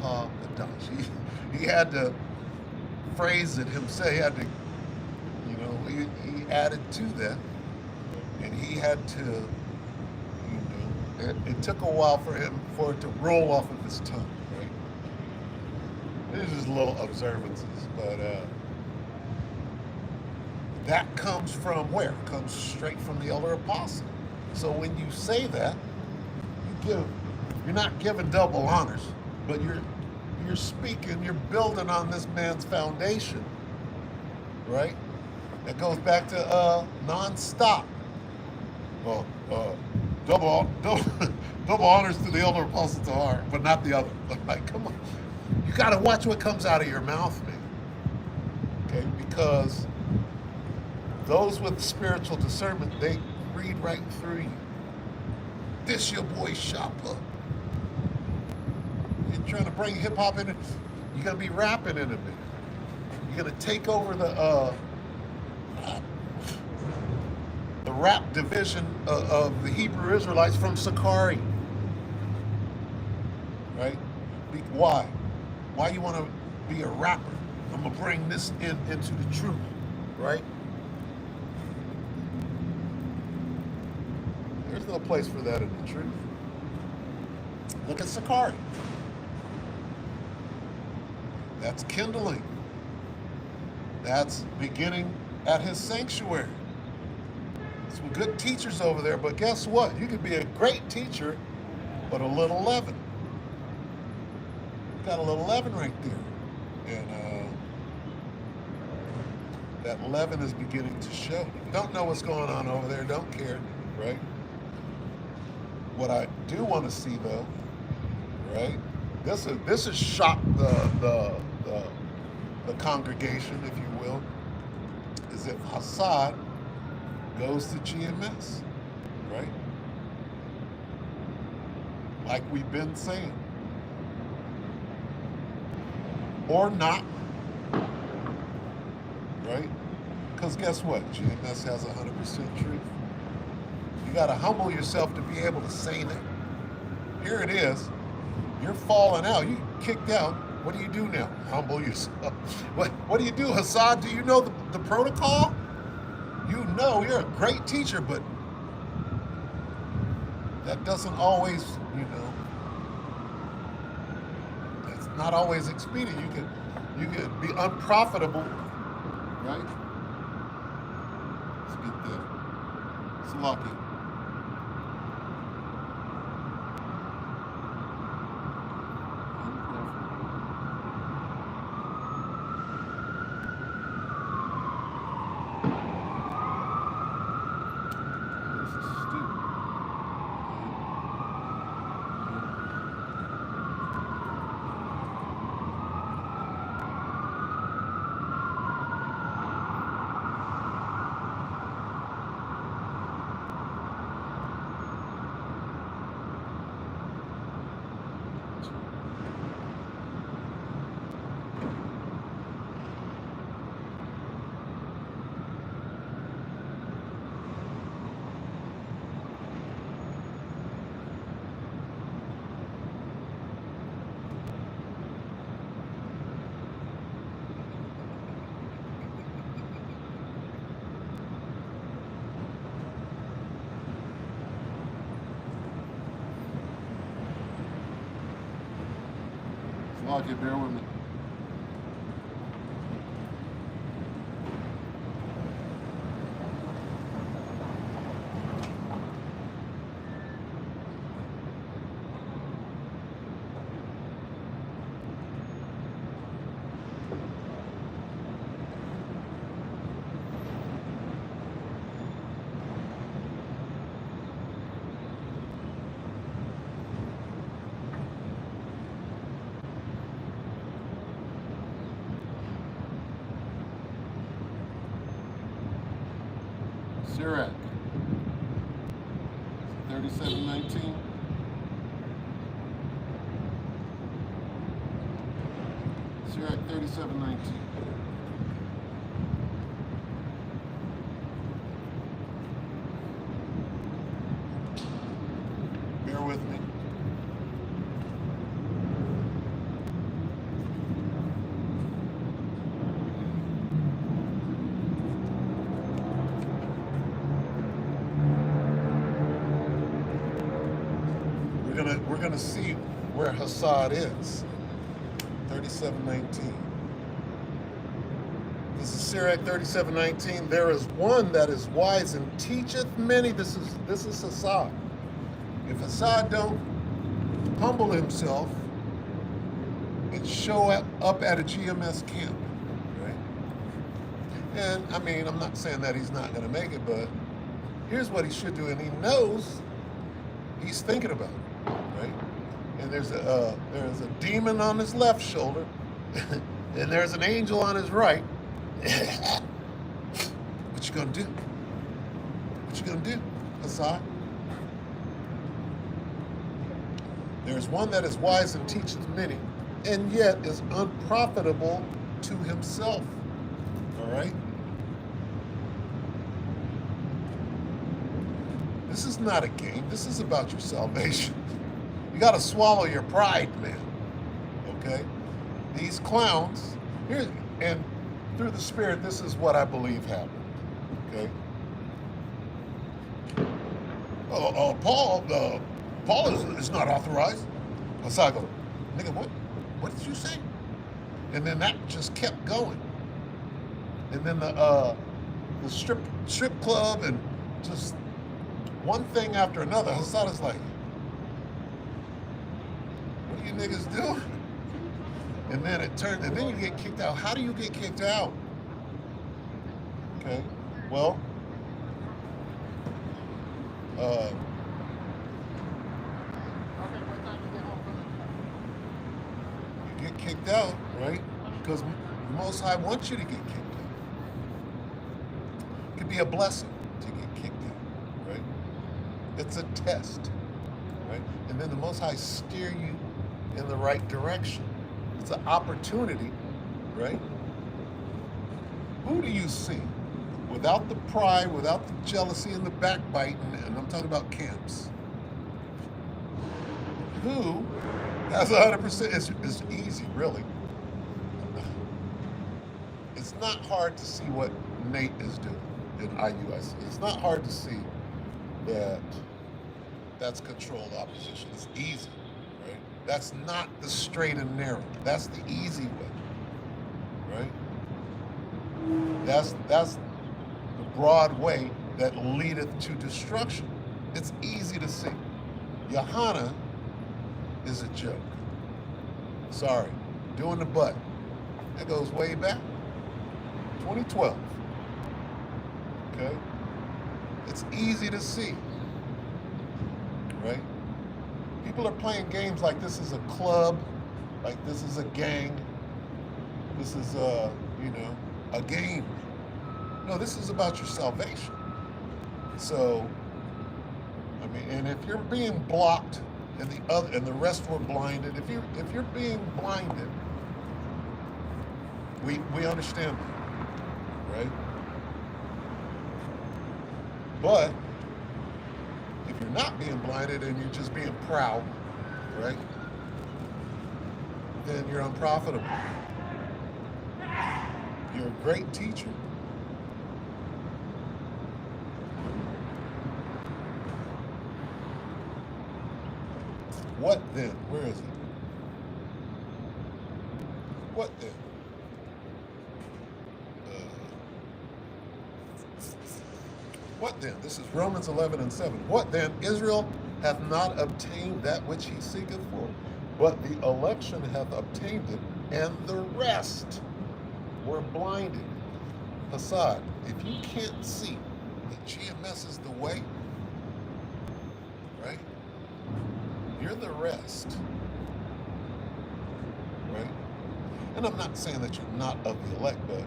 S1: Kadash. He had to phrase it himself. He had to, he added to that, and he had to, it took a while for it to roll off of his tongue, right? These are just little observances, but that comes from where? It comes straight from the elder apostle. So when you say that, you're not giving double honors, but you're speaking, you're building on this man's foundation, right? That goes back to non-stop. Well, double honors to the elder apostle Tahar, but not the other. Like, come on, you got to watch what comes out of your mouth, man. Okay, because those with spiritual discernment, they read right through you. This your boy Shopper. You're trying to bring hip hop in it. You're gonna be rapping in a minute. You're gonna take over the rap division of the Hebrew Israelites from Sakari. Right? Why? Why you want to be a rapper? I'm gonna bring this into the truth, right? There's no place for that in the truth. Look at Sakari. That's kindling. That's beginning at his sanctuary. Some good teachers over there, but guess what? You could be a great teacher, but a little leaven. You got a little leaven right there. And that leaven is beginning to show. Don't know what's going on over there, don't care, right? What I do want to see though, right? This is shock the congregation, if you will, is if Hassad goes to GMS, right? Like we've been saying. Or not, right? Because guess what? GMS has 100% truth. You got to humble yourself to be able to say that. Here it is. You're falling out. You kicked out. What do you do now? Humble yourself. What do you do, Hassad? Do you know the protocol? You know you're a great teacher, but that doesn't always, that's not always expedient. You could be unprofitable, right? Let's get there. It's lucky. Okay, bear with me. Sirach, 37:19. Sirach 37:19. Bear with me. We're gonna see where Hassad is. 37:19. This is Sirach 37:19. There is one that is wise and teacheth many. This is Hassad. If Hassad don't humble himself and show up at a GMS camp, right? And I mean, I'm not saying that he's not going to make it, but here's what he should do, and he knows he's thinking about it, right? And there's a demon on his left shoulder, and there's an angel on his right. What you gonna do? What you gonna do, Hassad? There's one that is wise and teacheth many, and yet is unprofitable to himself. All right? This is not a game. This is about your salvation. You got to swallow your pride, man. Okay? These clowns, here, and through the Spirit, this is what I believe happened. Okay? Paul is not authorized. Hassad goes, nigga, what? What did you say? And then that just kept going. And then the strip club and just one thing after another. Hassad is like, what are you niggas doing? And then it turned, and then you get kicked out. How do you get kicked out? Okay, well, you get kicked out, right? Because the Most High wants you to get kicked out. It could be a blessing to get kicked out, right? It's a test, right? And then the Most High steer you in the right direction. It's an opportunity, right? Who do you see? Without the pride, without the jealousy and the backbiting, and I'm talking about camps. Who has 100%? It's easy, really. It's not hard to see what Nate is doing in IUIC. It's not hard to see that that's controlled opposition. It's easy. That's not the straight and narrow. That's the easy way, right? That's the broad way that leadeth to destruction. It's easy to see. Johanna is a joke. Sorry, doing the butt. That goes way back, 2012. Okay, it's easy to see, right? People are playing games like this is a club, like this is a gang, this is a game. No, this is about your salvation. So, I mean, and if you're being blocked and the rest were blinded, if you're being blinded, we understand that, right? But if you're not being blinded and you're just being proud, right, then you're unprofitable. You're a great teacher. What then? Where is it? What then? What then? This is Romans 11:7. What then? Israel hath not obtained that which he seeketh for, but the election hath obtained it, and the rest were blinded. Hassad, if you can't see that GMS is the way, right? You're the rest, right? And I'm not saying that you're not of the elect, but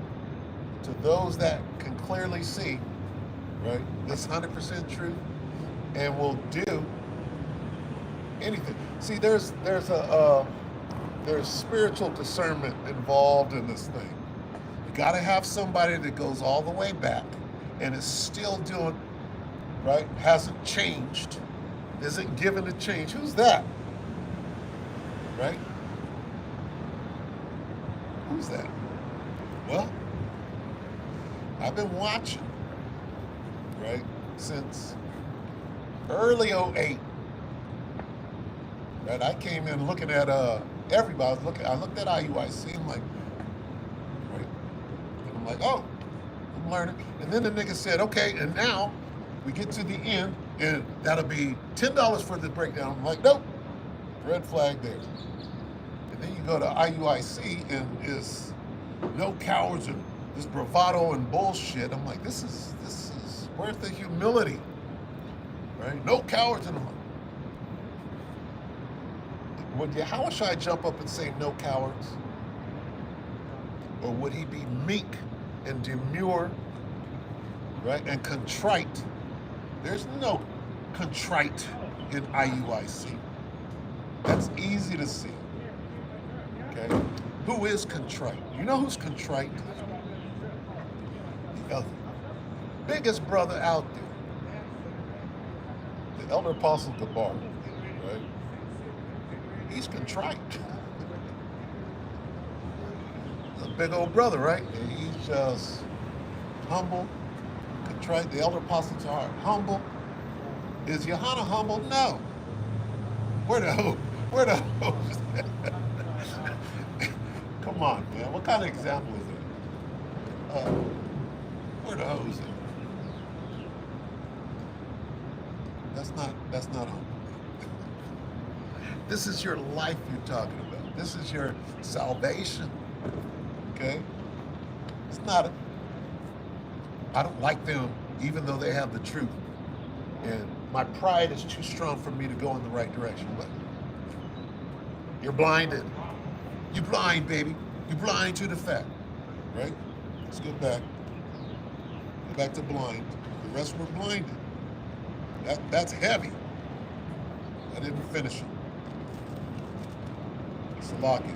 S1: to those that can clearly see, right, this 100% truth, and will do anything. See, there's a There's spiritual discernment involved in this thing. You got to have somebody that goes all the way back and is still doing, right? Hasn't changed, isn't given a change. Who's that? Right? Who's that? Well, I've been watching, right, since early '08. Right? I came in looking at everybody. I looked at IUIC. I'm like, right? And I'm like, oh, I'm learning. And then the nigga said, okay, and now we get to the end, and that'll be $10 for the breakdown. I'm like, nope, red flag there. And then you go to IUIC, and it's no cowards and this bravado and bullshit. I'm like, this is worth the humility, right? No cowards in the how should I jump up and say no cowards? Or would he be meek and demure, right? And contrite? There's no contrite in IUIC. That's easy to see. Okay? Who is contrite? You know who's contrite? The other biggest brother out there. The Elder Apostle Gabar, right? He's contrite. A big old brother, right? And he's just humble, contrite. The Elder Apostles are humble. Is Johanna humble? No. Where the hoes? Come on, man. What kind of example is that? Where the hoes at? That's not humble. This is your life you're talking about. This is your salvation. Okay? It's not I don't like them even though they have the truth. And my pride is too strong for me to go in the right direction. But you're blinded. You're blind, baby. You're blind to the fact. Right? Let's go back. Go back to blind. The rest were blinded. That's heavy. I didn't finish it. Salakia.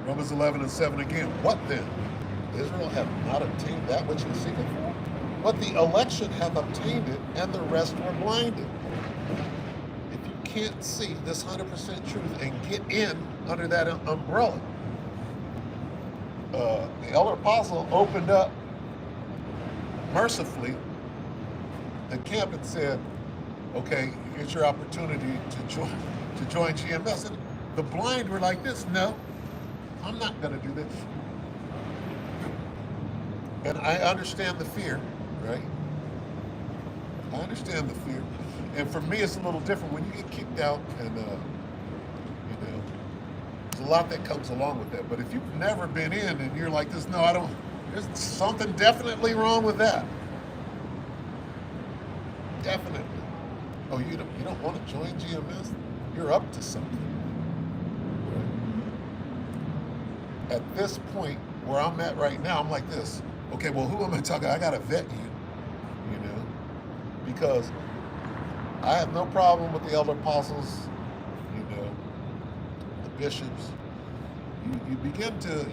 S1: Romans 11:7 again. What then? Israel hath not obtained that which he seeketh for, but the election hath obtained it, and the rest were blinded. If you can't see this 100% truth and get in under that umbrella, the Elder Apostle opened up mercifully the camp and said, okay, here's your opportunity to join GMS. And the blind were like this, no, I'm not going to do this. And I understand the fear, right? I understand the fear. And for me, it's a little different. When you get kicked out and, there's a lot that comes along with that. But if you've never been in and you're like this, no, I don't, there's something definitely wrong with that. Definitely. Oh, you don't want to join GMS? You're up to something. Right? At this point where I'm at right now, I'm like this. Okay, well, who am I talking? I gotta vet you, because I have no problem with the elder apostles, the bishops. You begin to,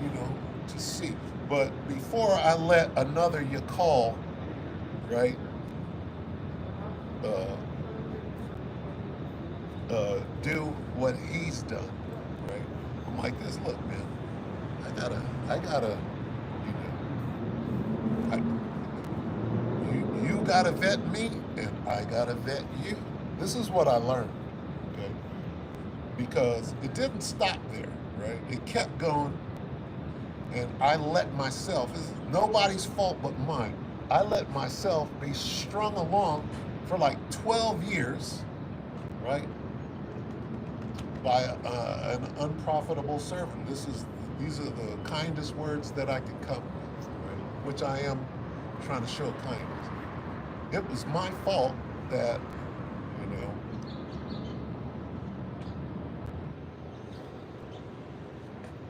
S1: to see. But before I let another Yakal, right, do what he's done, right? I'm like this. Look, man, I gotta, you gotta vet me, and I gotta vet you. This is what I learned, okay? Because it didn't stop there, right? It kept going, and I let myself. This is nobody's fault but mine. I let myself be strung along for like 12 years, right? By an unprofitable servant. These are the kindest words that I could come with, right? Which I am trying to show kindness. It was my fault that,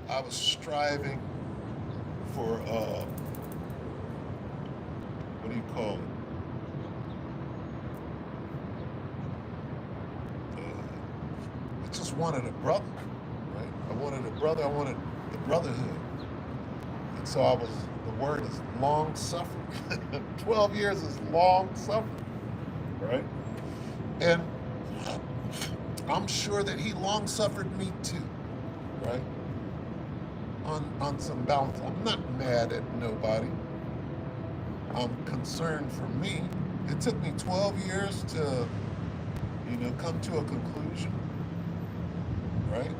S1: I was striving for, what do you call it? just wanted a brother, right? I wanted a brother. I wanted the brotherhood. And so the word is long suffering. 12 years is long suffering, right? And I'm sure that he long suffered me too, right? On some balance. I'm not mad at nobody. I'm concerned for me. It took me 12 years to, come to a conclusion, right?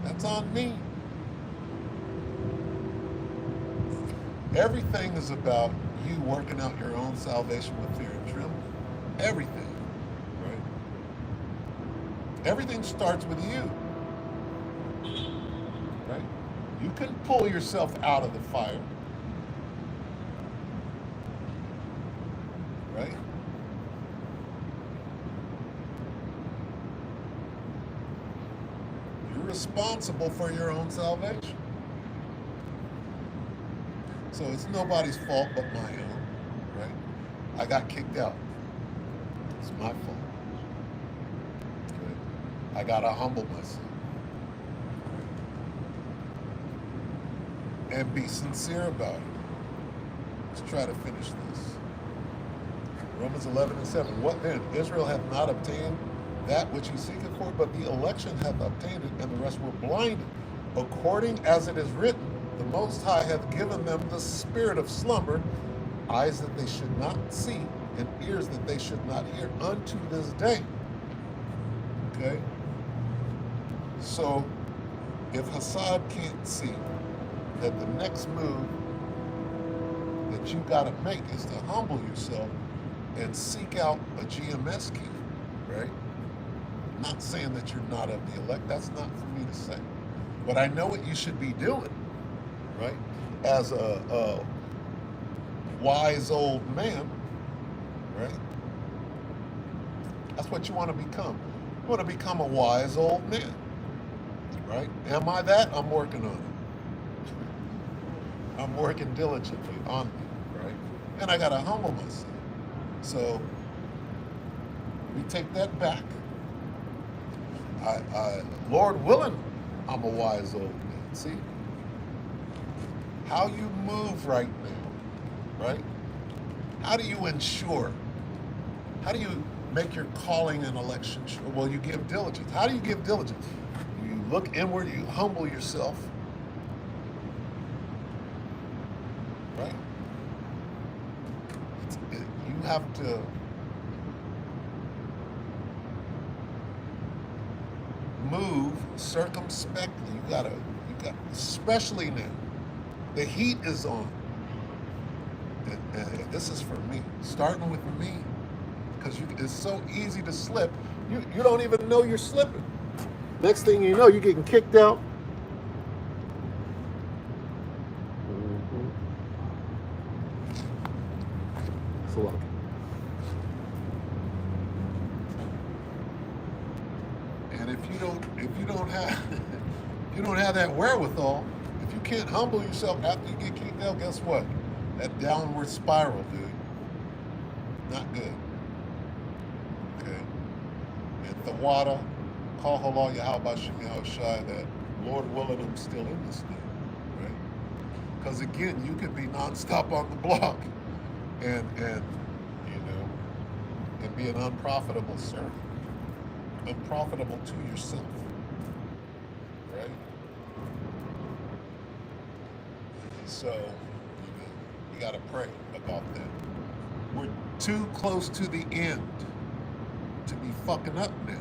S1: That's on me. Everything is about you working out your own salvation with fear and trembling. Everything, right? Everything starts with you, right? You can pull yourself out of the fire, right? You're responsible for your own salvation. So it's nobody's fault but my own, right? I got kicked out. It's my fault. Okay? I gotta humble myself. And be sincere about it. Let's try to finish this. Romans 11:7. What then? Israel hath not obtained that which he seeketh for, but the election hath obtained it, and the rest were blinded. According as it is written, the Most High hath given them the spirit of slumber, eyes that they should not see, and ears that they should not hear, unto this day. Okay? So, if Hassad can't see that the next move that you got to make is to humble yourself and seek out a GMS key, right? I'm not saying that you're not of the elect. That's not for me to say. But I know what you should be doing, right? As a wise old man, right? That's what you want to become. You want to become a wise old man, right? Am I that? I'm working on it. I'm working diligently on it, right? And I got to humble myself. So we take that back. Lord willing, I'm a wise old man. See? How you move right now, right? How do you ensure? How do you make your calling and election sure? Well, you give diligence. How do you give diligence? You look inward, you humble yourself, right? You have to move circumspectly. You got, especially now, the heat is on. And this is for me, starting with me, because it's so easy to slip. You don't even know you're slipping. Next thing you know, you're getting kicked out. It's a lot. And if you don't have that wherewithal, if you can't humble yourself after you get kicked out, guess what? That downward spiral, dude. Not good. Okay. And the water, call halal Yahweh Shem Yahushai, that Lord willing, I'm still in this thing, right? Because again, you could be nonstop on the block and be an unprofitable servant, unprofitable to yourself, right? So, you got to pray about that. We're too close to the end to be fucking up now.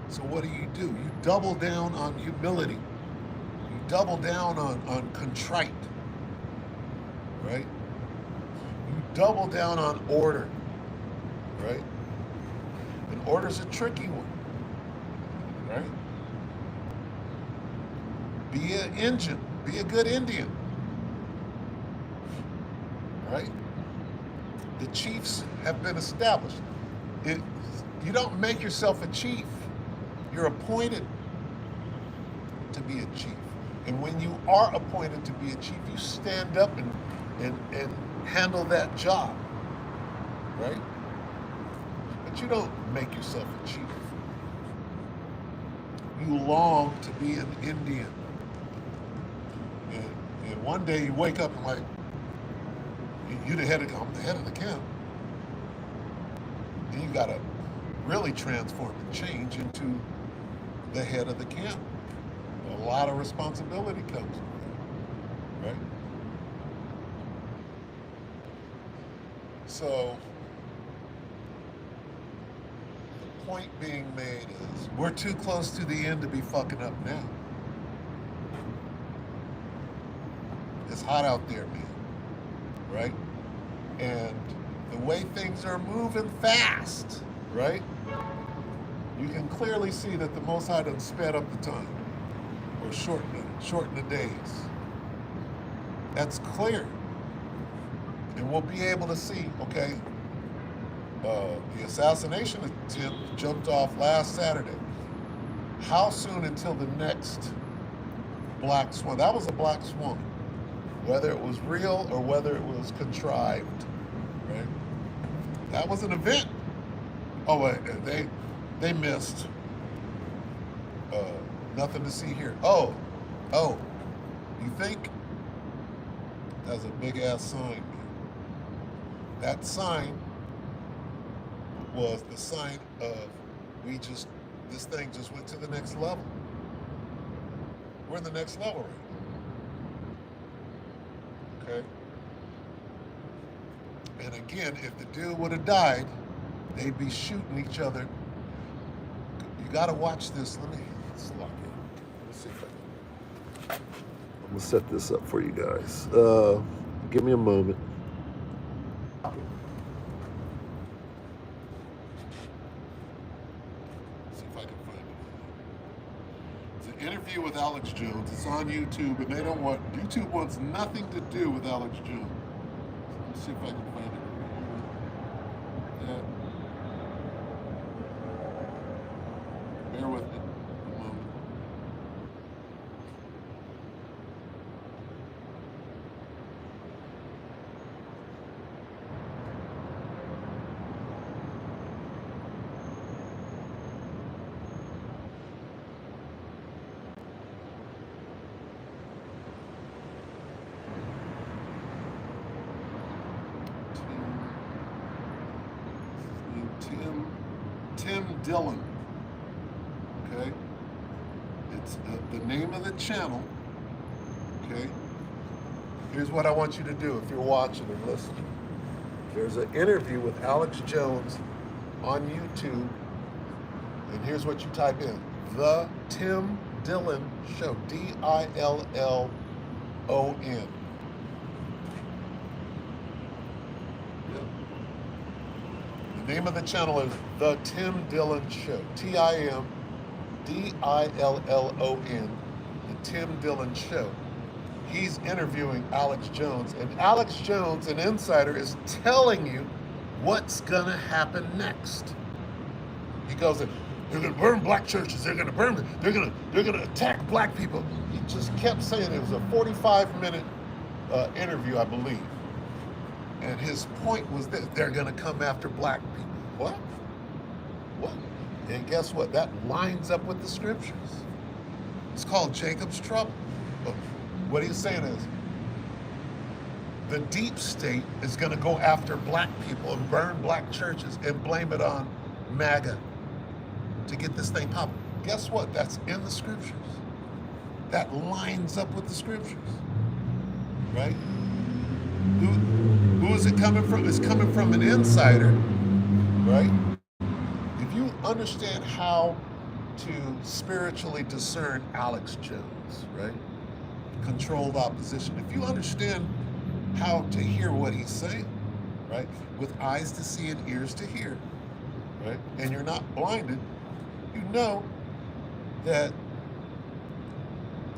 S1: So what do? You double down on humility. You double down on contrite, right? You double down on order, right? And order's a tricky one, right? Be an Indian. Be a good Indian, right? The chiefs have been established. You don't make yourself a chief. You're appointed to be a chief. And when you are appointed to be a chief, you stand up and handle that job, right? But you don't make yourself a chief. you long to be an Indian. And one day you wake up and like, you're the head of, I'm the head of the camp. And you gotta really transform and change into the head of the camp. A lot of responsibility comes with that, right? So the point being made is we're too close to the end to be fucking up now. It's hot out there, man, right? And the way things are moving fast, right? You can clearly see that the Most High done sped up the time or shorten the days. That's clear. And we'll be able to see, okay, the assassination attempt jumped off last Saturday. How soon until the next black swan? That was a black swan. Whether it was real or whether it was contrived, right? That was an event. Oh, wait, they missed. Nothing to see here. Oh, you think? That's a big ass sign. That sign was the sign of this thing just went to the next level. We're in the next level right now. Okay? And again, if the dude would have died, they'd be shooting each other. You gotta watch this. Let's lock it. Let's see if I can. I'm gonna set this up for you guys. Give me a moment. See if I can find it. It's an interview with Alex Jones. It's on YouTube, and YouTube wants nothing to do with Alex Jones. Let's see if I can find it. Yeah. Bear with me. A moment. Tim Dillon. Okay, it's the name of the channel. Okay, here's what I want you to do if you're watching or listening. There's an interview with Alex Jones on YouTube, and here's what you type in: The Tim Dillon Show. Dillon. The name of the channel is The Tim Dillon Show. TimDillon. The Tim Dillon Show. He's interviewing Alex Jones, and Alex Jones, an insider, is telling you what's gonna happen next. He goes, they're gonna burn black churches. They're gonna burn them. They're gonna attack black people. He just kept saying it was a 45-minute interview, I believe. And his point was that they're going to come after black people. What? And guess what? That lines up with the scriptures. It's called Jacob's trouble. But what he's saying is the deep state is going to go after black people and burn black churches and blame it on MAGA to get this thing popping. Guess what? That's in the scriptures. That lines up with the scriptures. Right? Who is it coming from? It's coming from an insider, right? If you understand how to spiritually discern Alex Jones, right? Controlled opposition. If you understand how to hear what he's saying, right? With eyes to see and ears to hear, right? And you're not blinded, you know that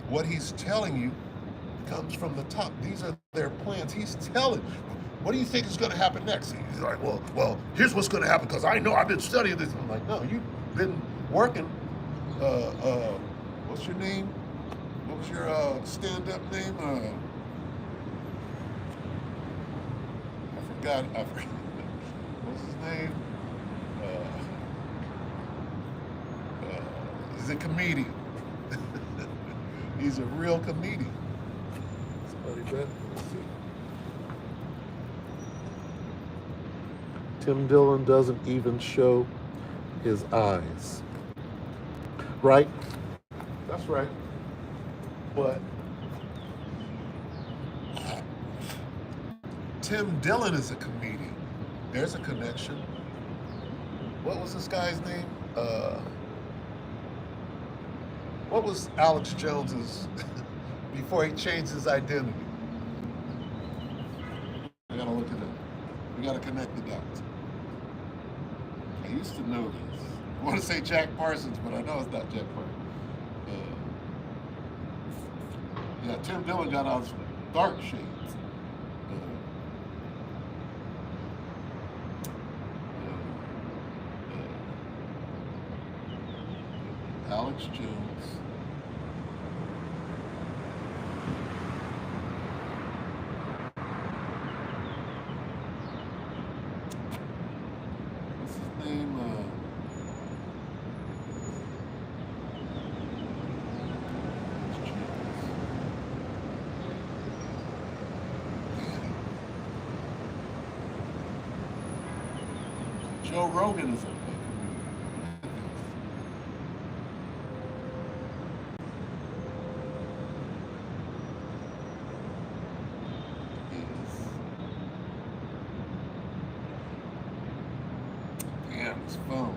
S1: what he's telling you comes from the top. These are their plans. He's telling, what do you think is going to happen next? He's like, well, here's what's going to happen because I know I've been studying this. I'm like, no, you've been working. What's your name? What was your stand-up name? I forgot. What's his name? He's a comedian. He's a real comedian. Somebody bet. Let's see. Tim Dillon doesn't even show his eyes. Right? That's right. But Tim Dillon is a comedian. There's a connection. What was this guy's name? What was Alex Jones's before he changed his identity? I gotta look it up. We gotta connect the dots. I used to know this. I want to say Jack Parsons, but I know it's not Jack Parsons. Yeah, Tim Dillon got on some dark shades. Alex Jones. What's his name? Joe Rogan is a his phone.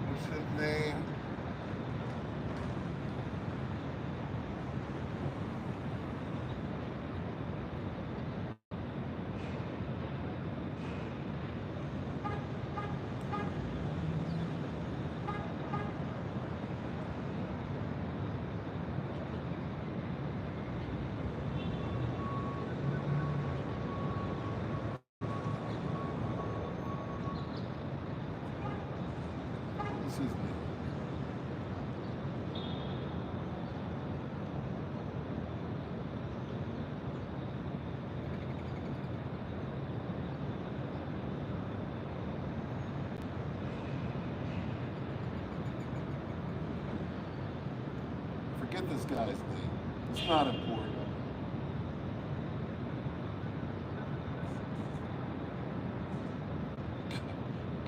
S1: What's his name? What's his name? Forget this guy's name. It's not important.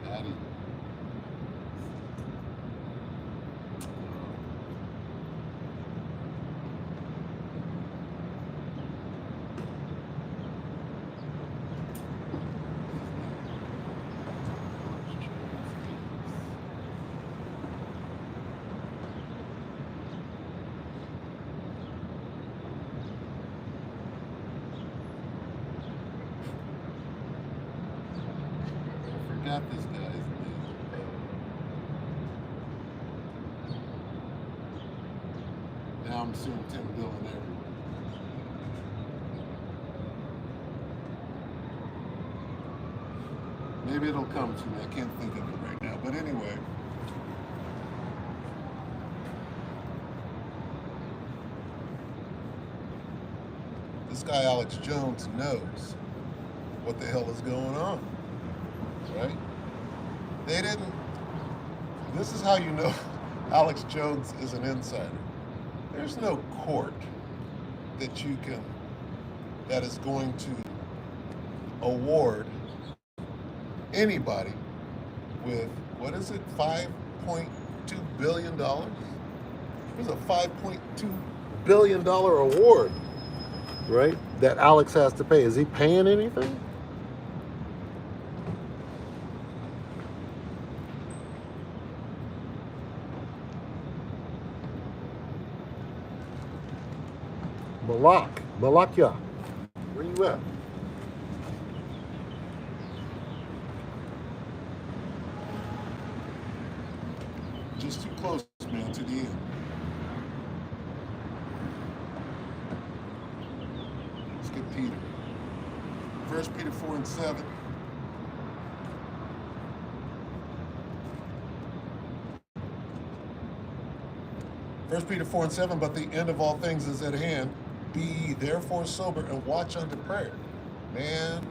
S1: Got it. Forgot this guy's name. Now I'm seeing Tim Dillon everywhere. Maybe it'll come to me. I can't think of it right now. But anyway. This guy Alex Jones knows what the hell is going on. Right? They didn't. This is how you know Alex Jones is an insider. There's no court that is going to award anybody with, what is it, $5.2 billion? It was a $5.2 billion award, right, that Alex has to pay. Is he paying anything? Malakya, where you at? Just too close, man, to the end. Let's get Peter. 1 Peter 4:7. First Peter 4:7, but the end of all things is at hand. Be ye therefore sober and watch unto prayer. Man,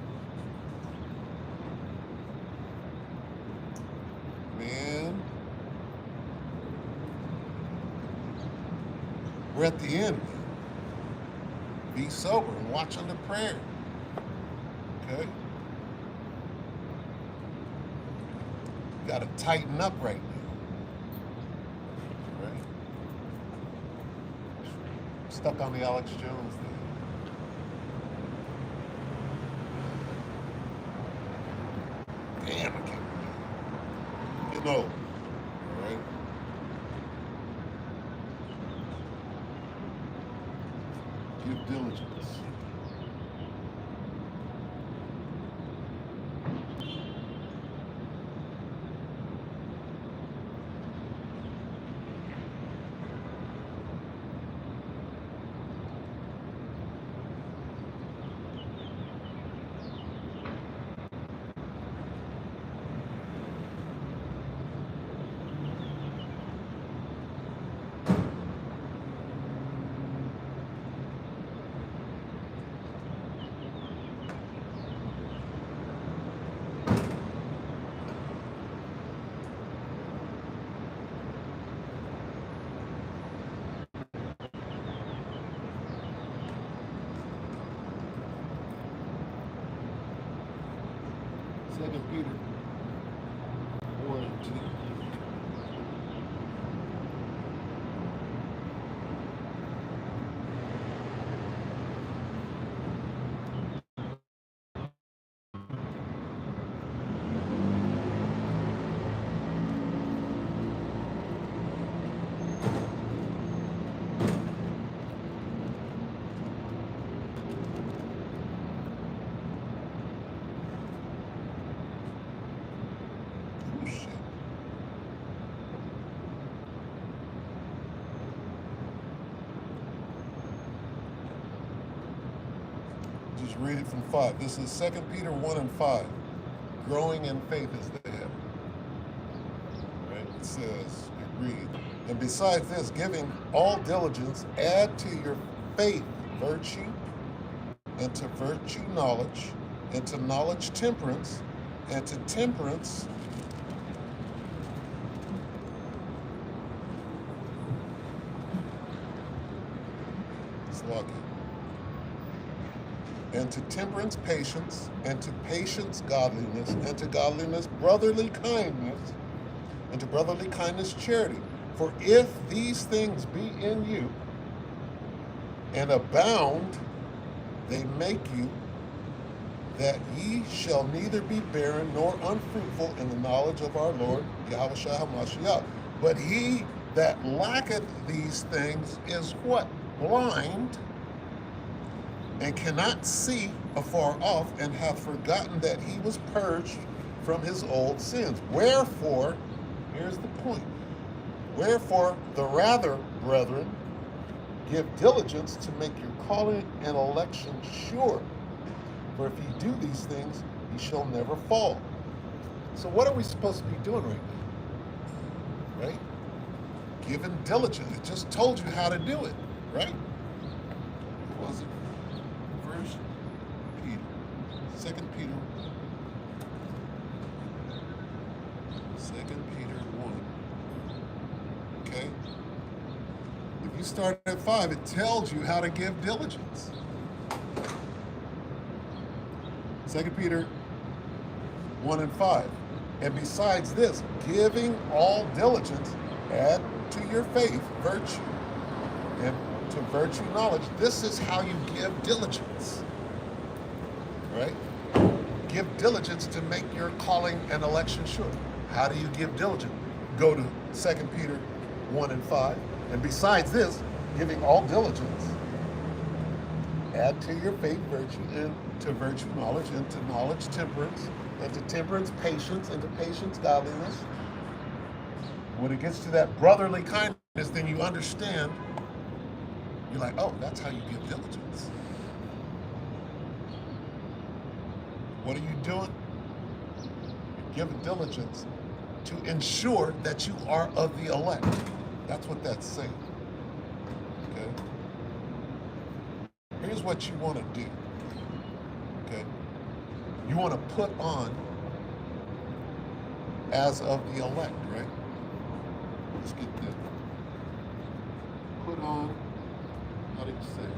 S1: We're at the end. Be sober and watch under prayer. Okay? You got to tighten up right now. Right? Stuck on the Alex Jones thing. Damn, I can't. Getting old. All right? Give diligence. Second Peter 1 and 2. Oh, shit. Just read it from 5. This is 2 Peter 1 and 5. Growing in faith is the head. Right? It says, it reads, and besides this, giving all diligence, add to your faith virtue, and to virtue knowledge, and to knowledge temperance, and to temperance lucky. And to temperance patience, and to patience godliness, and to godliness brotherly kindness, and to brotherly kindness charity. For if these things be in you and abound, they make you that ye shall neither be barren nor unfruitful in the knowledge of our Lord Yahushua HaMashiach. But he that lacketh these things is what? Blind, and cannot see afar off, and hath forgotten that he was purged from his old sins. Wherefore, here's the point, wherefore the rather, brethren, give diligence to make your calling and election sure. For if ye do these things, ye shall never fall. So what are we supposed to be doing right now? Right? Giving diligence. It just told you how to do it, right? What was it? First Peter, 2 Peter, 2 Peter 1. Okay? If you start at 5, it tells you how to give diligence. 2 Peter 1 and 5. And besides this, giving all diligence, add to your faith virtue, and to virtue knowledge. This is how you give diligence, right? Give diligence to make your calling and election sure. How do you give diligence? Go to 2 Peter 1 and 5. And besides this, giving all diligence, add to your faith virtue, and to virtue knowledge, and to knowledge temperance, and to temperance patience, and to patience godliness. When it gets to that brotherly kindness, then you understand, you're like, oh, that's how you give diligence. What are you doing? You're giving diligence to ensure that you are of the elect. That's what that's saying. Okay? Here's what you want to do. Okay? You want to put on as of the elect, right? Let's get this. Put on How do you say it?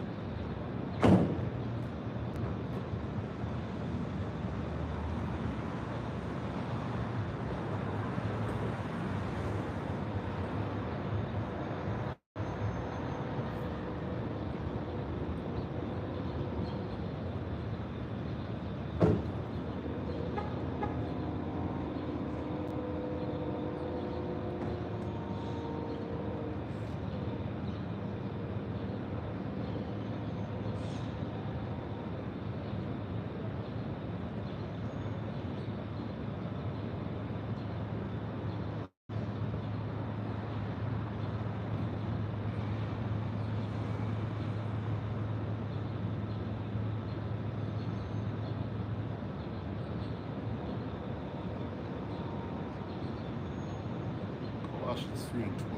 S1: Colossians 3 and 12.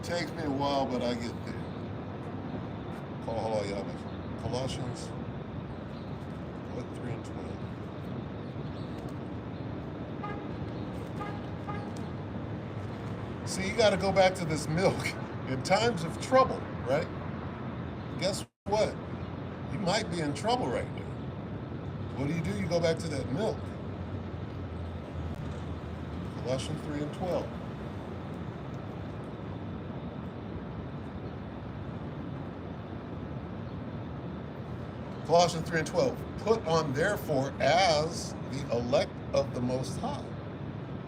S1: Takes me a while, but I get there. Colossians, what, 3 and 12? See, you got to go back to this milk in times of trouble, right? Guess what? You might be in trouble right now. What do? You go back to that milk. Colossians 3 and 12. Colossians 3 and 12. Put on therefore as the elect of the Most High,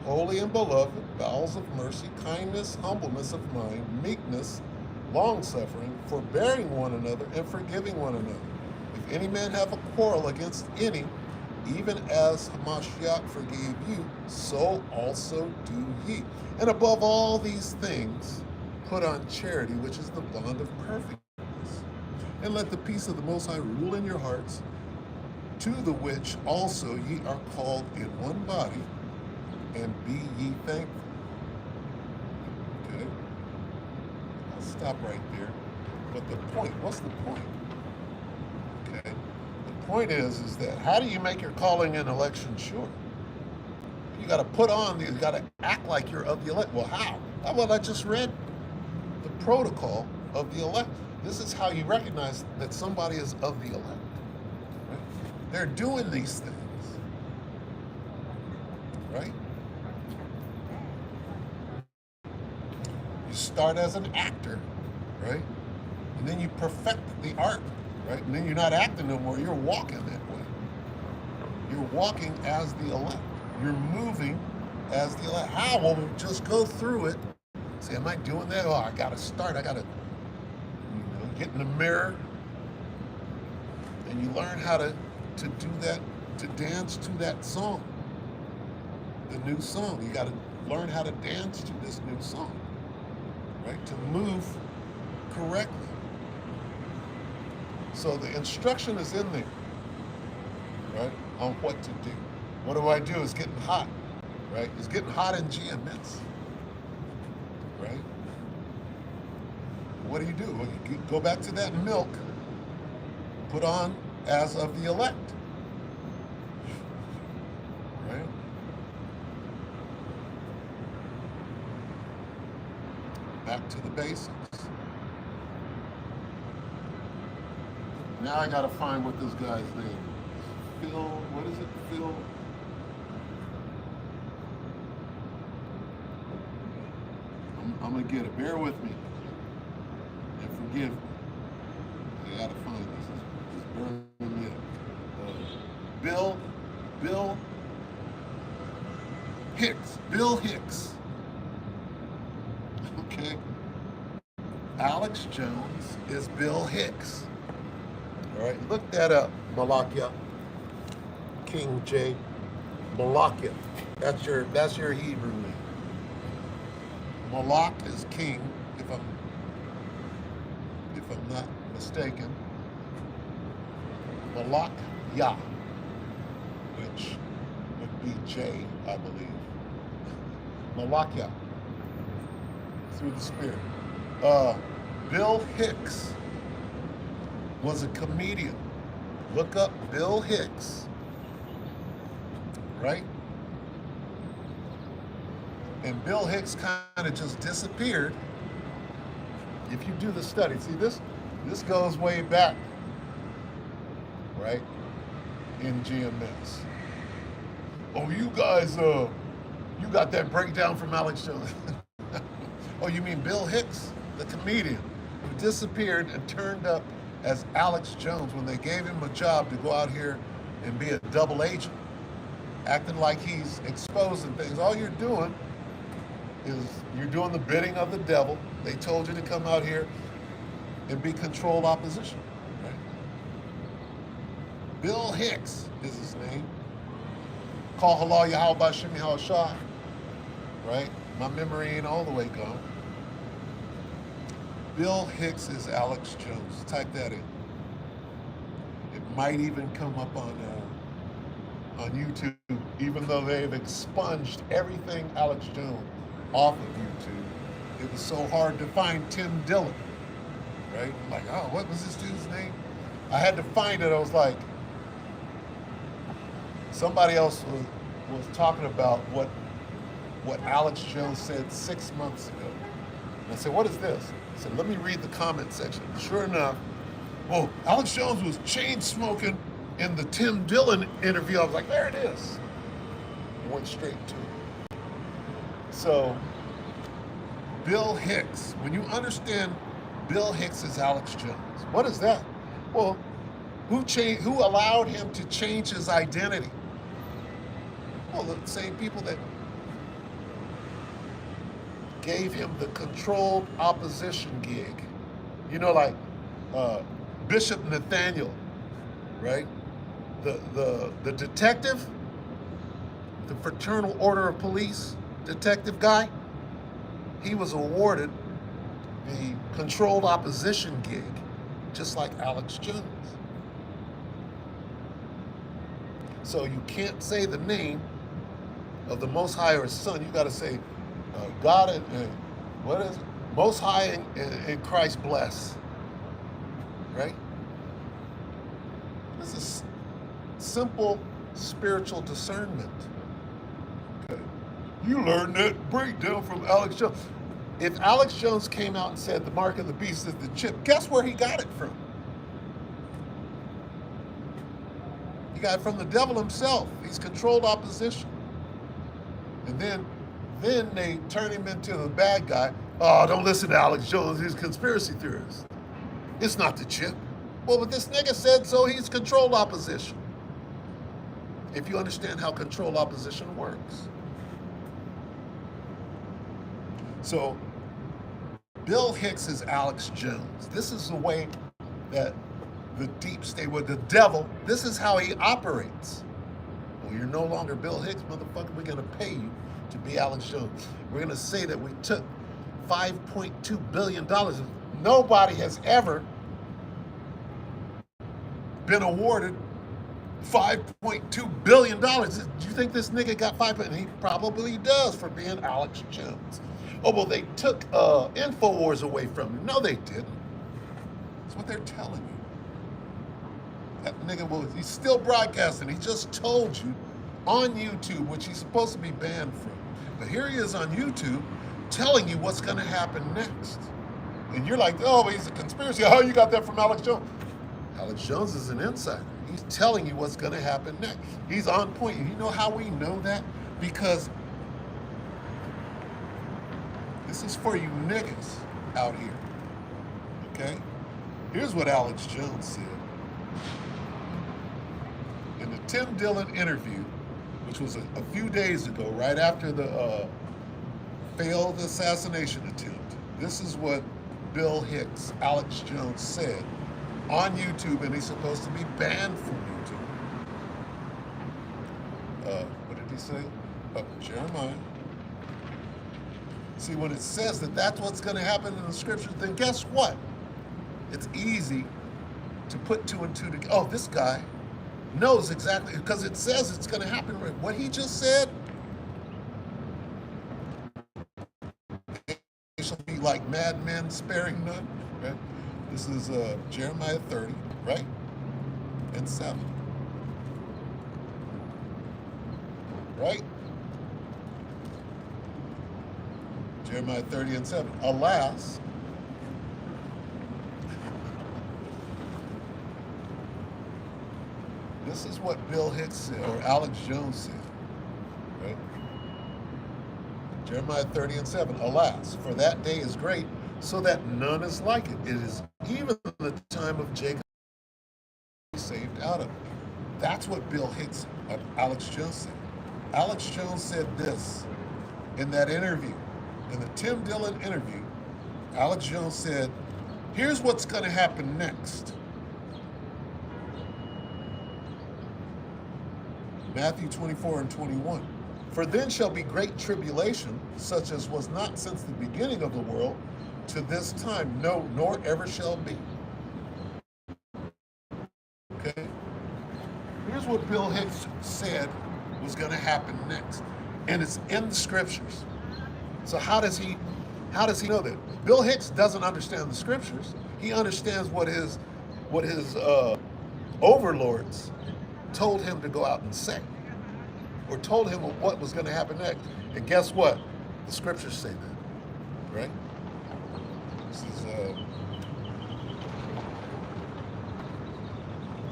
S1: holy and beloved, bowels of mercy, kindness, humbleness of mind, meekness, long-suffering, forbearing one another, and forgiving one another. If any man have a quarrel against any, even as Hamashiach forgave you, so also do ye. And above all these things, put on charity, which is the bond of perfectness. And let the peace of the Most High rule in your hearts, to the which also ye are called in one body, and be ye thankful. Okay? I'll stop right there. But the point, what's the point? Okay? The point is that how do you make your calling and election sure? You got to put on, you got to act like you're of the elect. Well, how? Well, I just read the protocol of the elect. This is how you recognize that somebody is of the elect. Right? They're doing these things. Right? You start as an actor, right? And then you perfect the art, right? And then you're not acting no more, you're walking that way. You're walking as the elect. You're moving as the elect. How? Well, just go through it. Say, am I doing that? Oh, I gotta start. I gotta, get in the mirror. And you learn how to do that, to dance to that song. The new song. You gotta learn how to dance to this new song. Right? To move correctly. So the instruction is in there, right? On what to do. What do I do? It's getting hot, right? It's getting hot in GMS, right? What do? Well, you go back to that milk, put on as of the elect, right? Back to the basics. Now I gotta find what this guy's name is. Phil, what is it? Phil? I'm gonna get it. Bear with me. And forgive me. I gotta find this. It's burning me up. Bill Hicks. Bill Hicks. Okay. Alex Jones is Bill Hicks. All right, look that up, Malakia. King J. Malakia. That's your Hebrew name. Malak is king, if I'm not mistaken. Malak Yah, which would be J, I believe. Malakia, through the Spirit. Bill Hicks was a comedian. Look up Bill Hicks, right? And Bill Hicks kind of just disappeared If you do the study, see this goes way back, right? In GMS. Oh, you guys, you got that breakdown from Alex Jones. Oh, you mean Bill Hicks, the comedian, who disappeared and turned up as Alex Jones when they gave him a job to go out here and be a double agent, acting like he's exposing things. All you're doing is you're doing the bidding of the devil. They told you to come out here and be controlled opposition, right? Bill Hicks is his name. Call Halal Yahweh Bashim Shah, right? My memory ain't all the way gone. Bill Hicks is Alex Jones. Type that in. It might even come up on YouTube, even though they've expunged everything Alex Jones off of YouTube. It was so hard to find Tim Dillon, right? I'm like, oh, what was this dude's name? I had to find it. I was like, somebody else was talking about what Alex Jones said 6 months ago. And I said, what is this? I said, let me read the comment section. Sure enough, oh, Alex Jones was chain smoking in the Tim Dillon interview. I was like, there it is. I went straight to it. So, Bill Hicks, when you understand Bill Hicks is Alex Jones, what is that? Well, who allowed him to change his identity? Well, the same people that gave him the controlled opposition gig. You know, like Bishop Nathaniel, right? The detective, the Fraternal Order of Police detective guy, he was awarded the controlled opposition gig, just like Alex Jones. So you can't say the name of the Most High or His Son. You got to say God and what is it? Most High and Christ bless, right? This is simple spiritual discernment. Okay. You learned that breakdown from Alex Jones. If Alex Jones came out and said the mark of the beast is the chip, guess where he got it from? He got it from the devil himself. He's controlled opposition. And then they turn him into the bad guy. Oh, don't listen to Alex Jones. He's a conspiracy theorist. It's not the chip. Well, but this nigga said so. He's controlled opposition. If you understand how controlled opposition works. So, Bill Hicks is Alex Jones. This is the way that the deep state, with the devil, this is how he operates. Well, you're no longer Bill Hicks, motherfucker. We're going to pay you to be Alex Jones. We're going to say that we took $5.2 billion. Nobody has ever been awarded $5.2 billion. Do you think this nigga got $5 billion? He probably does for being Alex Jones. Oh, well, they took InfoWars away from him. No, they didn't. That's what they're telling you. That nigga, well, he's still broadcasting. He just told you on YouTube, which he's supposed to be banned from. But here he is on YouTube telling you what's going to happen next. And you're like, oh, but he's a conspiracy. How you got that from Alex Jones? Alex Jones is an insider. He's telling you what's going to happen next. He's on point. And you know how we know that? Because this is for you niggas out here. Okay? Here's what Alex Jones said. In the Tim Dillon interview, which was a few days ago, right after the failed assassination attempt, this is what Bill Hicks, Alex Jones, said on YouTube, and he's supposed to be banned from YouTube. What did he say? Jeremiah. See, when it says that that's what's going to happen in the scriptures, then guess what? It's easy to put two and two together. Oh, this guy knows exactly, because it says it's going to happen. What he just said, they shall be like madmen sparing none. Right? This is Jeremiah 30, right? And 7. Right? Jeremiah 30 and 7. Alas, This is what Bill Hicks said, or Alex Jones said, right? Jeremiah 30:7. Alas, for that day is great, so that none is like it. It is even the time of Jacob saved out of it. That's what Bill Hicks and Alex Jones said. Alex Jones said this in that interview, in the Tim Dillon interview. Alex Jones said, here's what's going to happen next. Matthew 24:21. For then shall be great tribulation, such as was not since the beginning of the world to this time, no, nor ever shall be. Okay? Here's what Bill Hicks said was going to happen next. And it's in the scriptures. So how does he know that? Bill Hicks doesn't understand the scriptures. He understands what his overlords told him to go out and say, or told him what was going to happen next. And guess what? The scriptures say that, right? This is,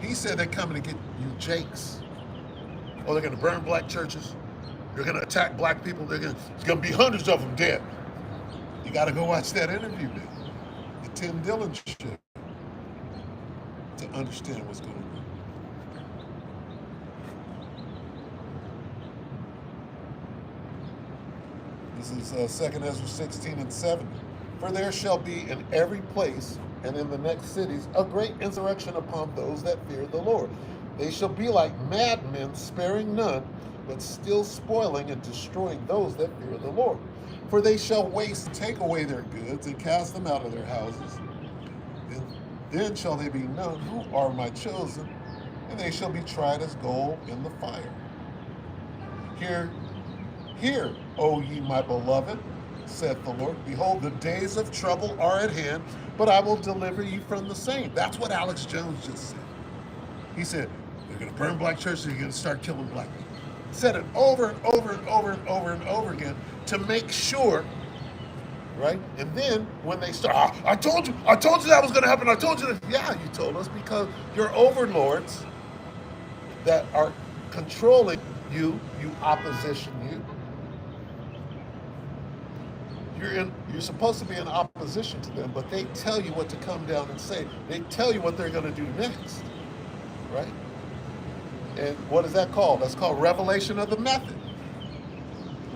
S1: he said they're coming to get you Jakes. Oh, they're going to burn black churches. They're going to attack black people. There's going to be hundreds of them dead. You got to go watch that interview now, the Tim Dillon show, to understand what's going on. This is 2 Ezra 16:7. For there shall be in every place and in the next cities a great insurrection upon those that fear the Lord. They shall be like madmen, sparing none, but still spoiling and destroying those that fear the Lord. For they shall waste, take away their goods, and cast them out of their houses. And then shall they be known who are my chosen, and they shall be tried as gold in the fire. Hear, O ye my beloved, saith the Lord. Behold, the days of trouble are at hand, but I will deliver you from the same. That's what Alex Jones just said. He said, they're going to burn black churches, they're going to start killing black people. Said it over and over and over and over and over again to make sure, right? And then when they start, I told you that was going to happen. I told you that. Yeah, you told us, because your overlords that are controlling you opposition you. You're supposed to be in opposition to them, but they tell you what to come down and say. They tell you what they're going to do next, right? And what is that called? That's called revelation of the method.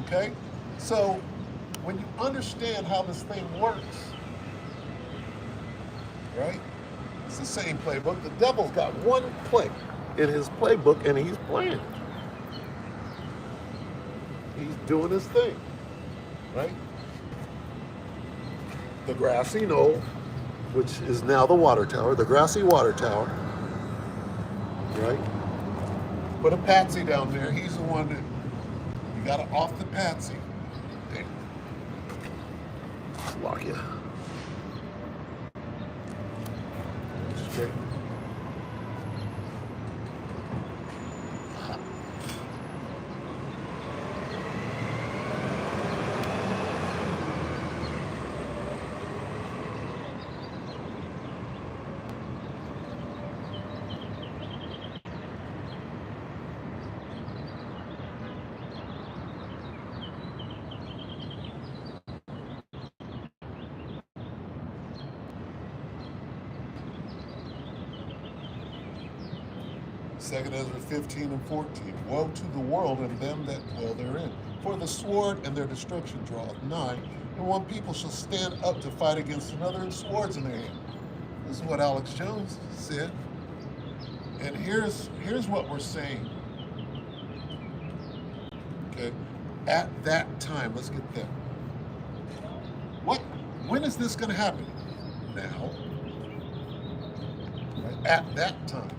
S1: Okay? So when you understand how this thing works, right? It's the same playbook. The devil's got one play in his playbook, and he's playing it. He's doing his thing, right? The grassy knoll, which is now the water tower, the grassy water tower, right? Put a patsy down there. He's the one that you got to off the patsy. Damn. Lock you. Straight. Second Ezra 15:14. Woe to the world and them that dwell therein. For the sword and their destruction draweth nigh, and one people shall stand up to fight against another, and swords in their hand. This is what Alex Jones said. And here's what we're saying. Okay, at that time, let's get there. When is this going to happen? Now. Right? At that time.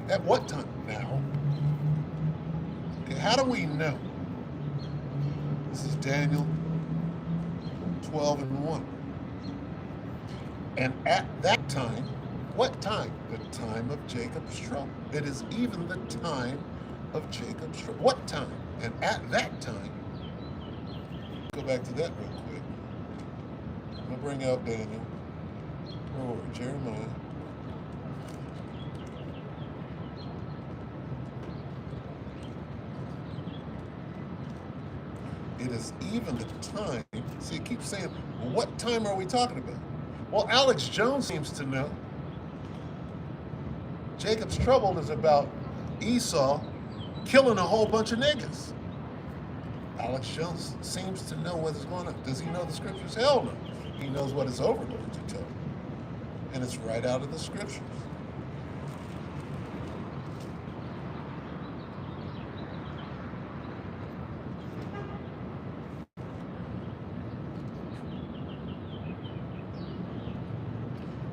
S1: At what time? Now. Okay, how do we know? This is Daniel 12:1. And at that time, what time? The time of Jacob's trouble. It is even the time of Jacob's trouble. What time? And at that time, go back to that real quick. I'm going to bring out Daniel. Where were we? Jeremiah. it is even the time. See, it keeps saying, well, what time are we talking about? Well, Alex Jones seems to know. Jacob's trouble is about Esau killing a whole bunch of niggas. Alex Jones seems to know what is going on. Does he know the scriptures? Hell no. He knows what his overlords are telling him. And it's right out of the scriptures.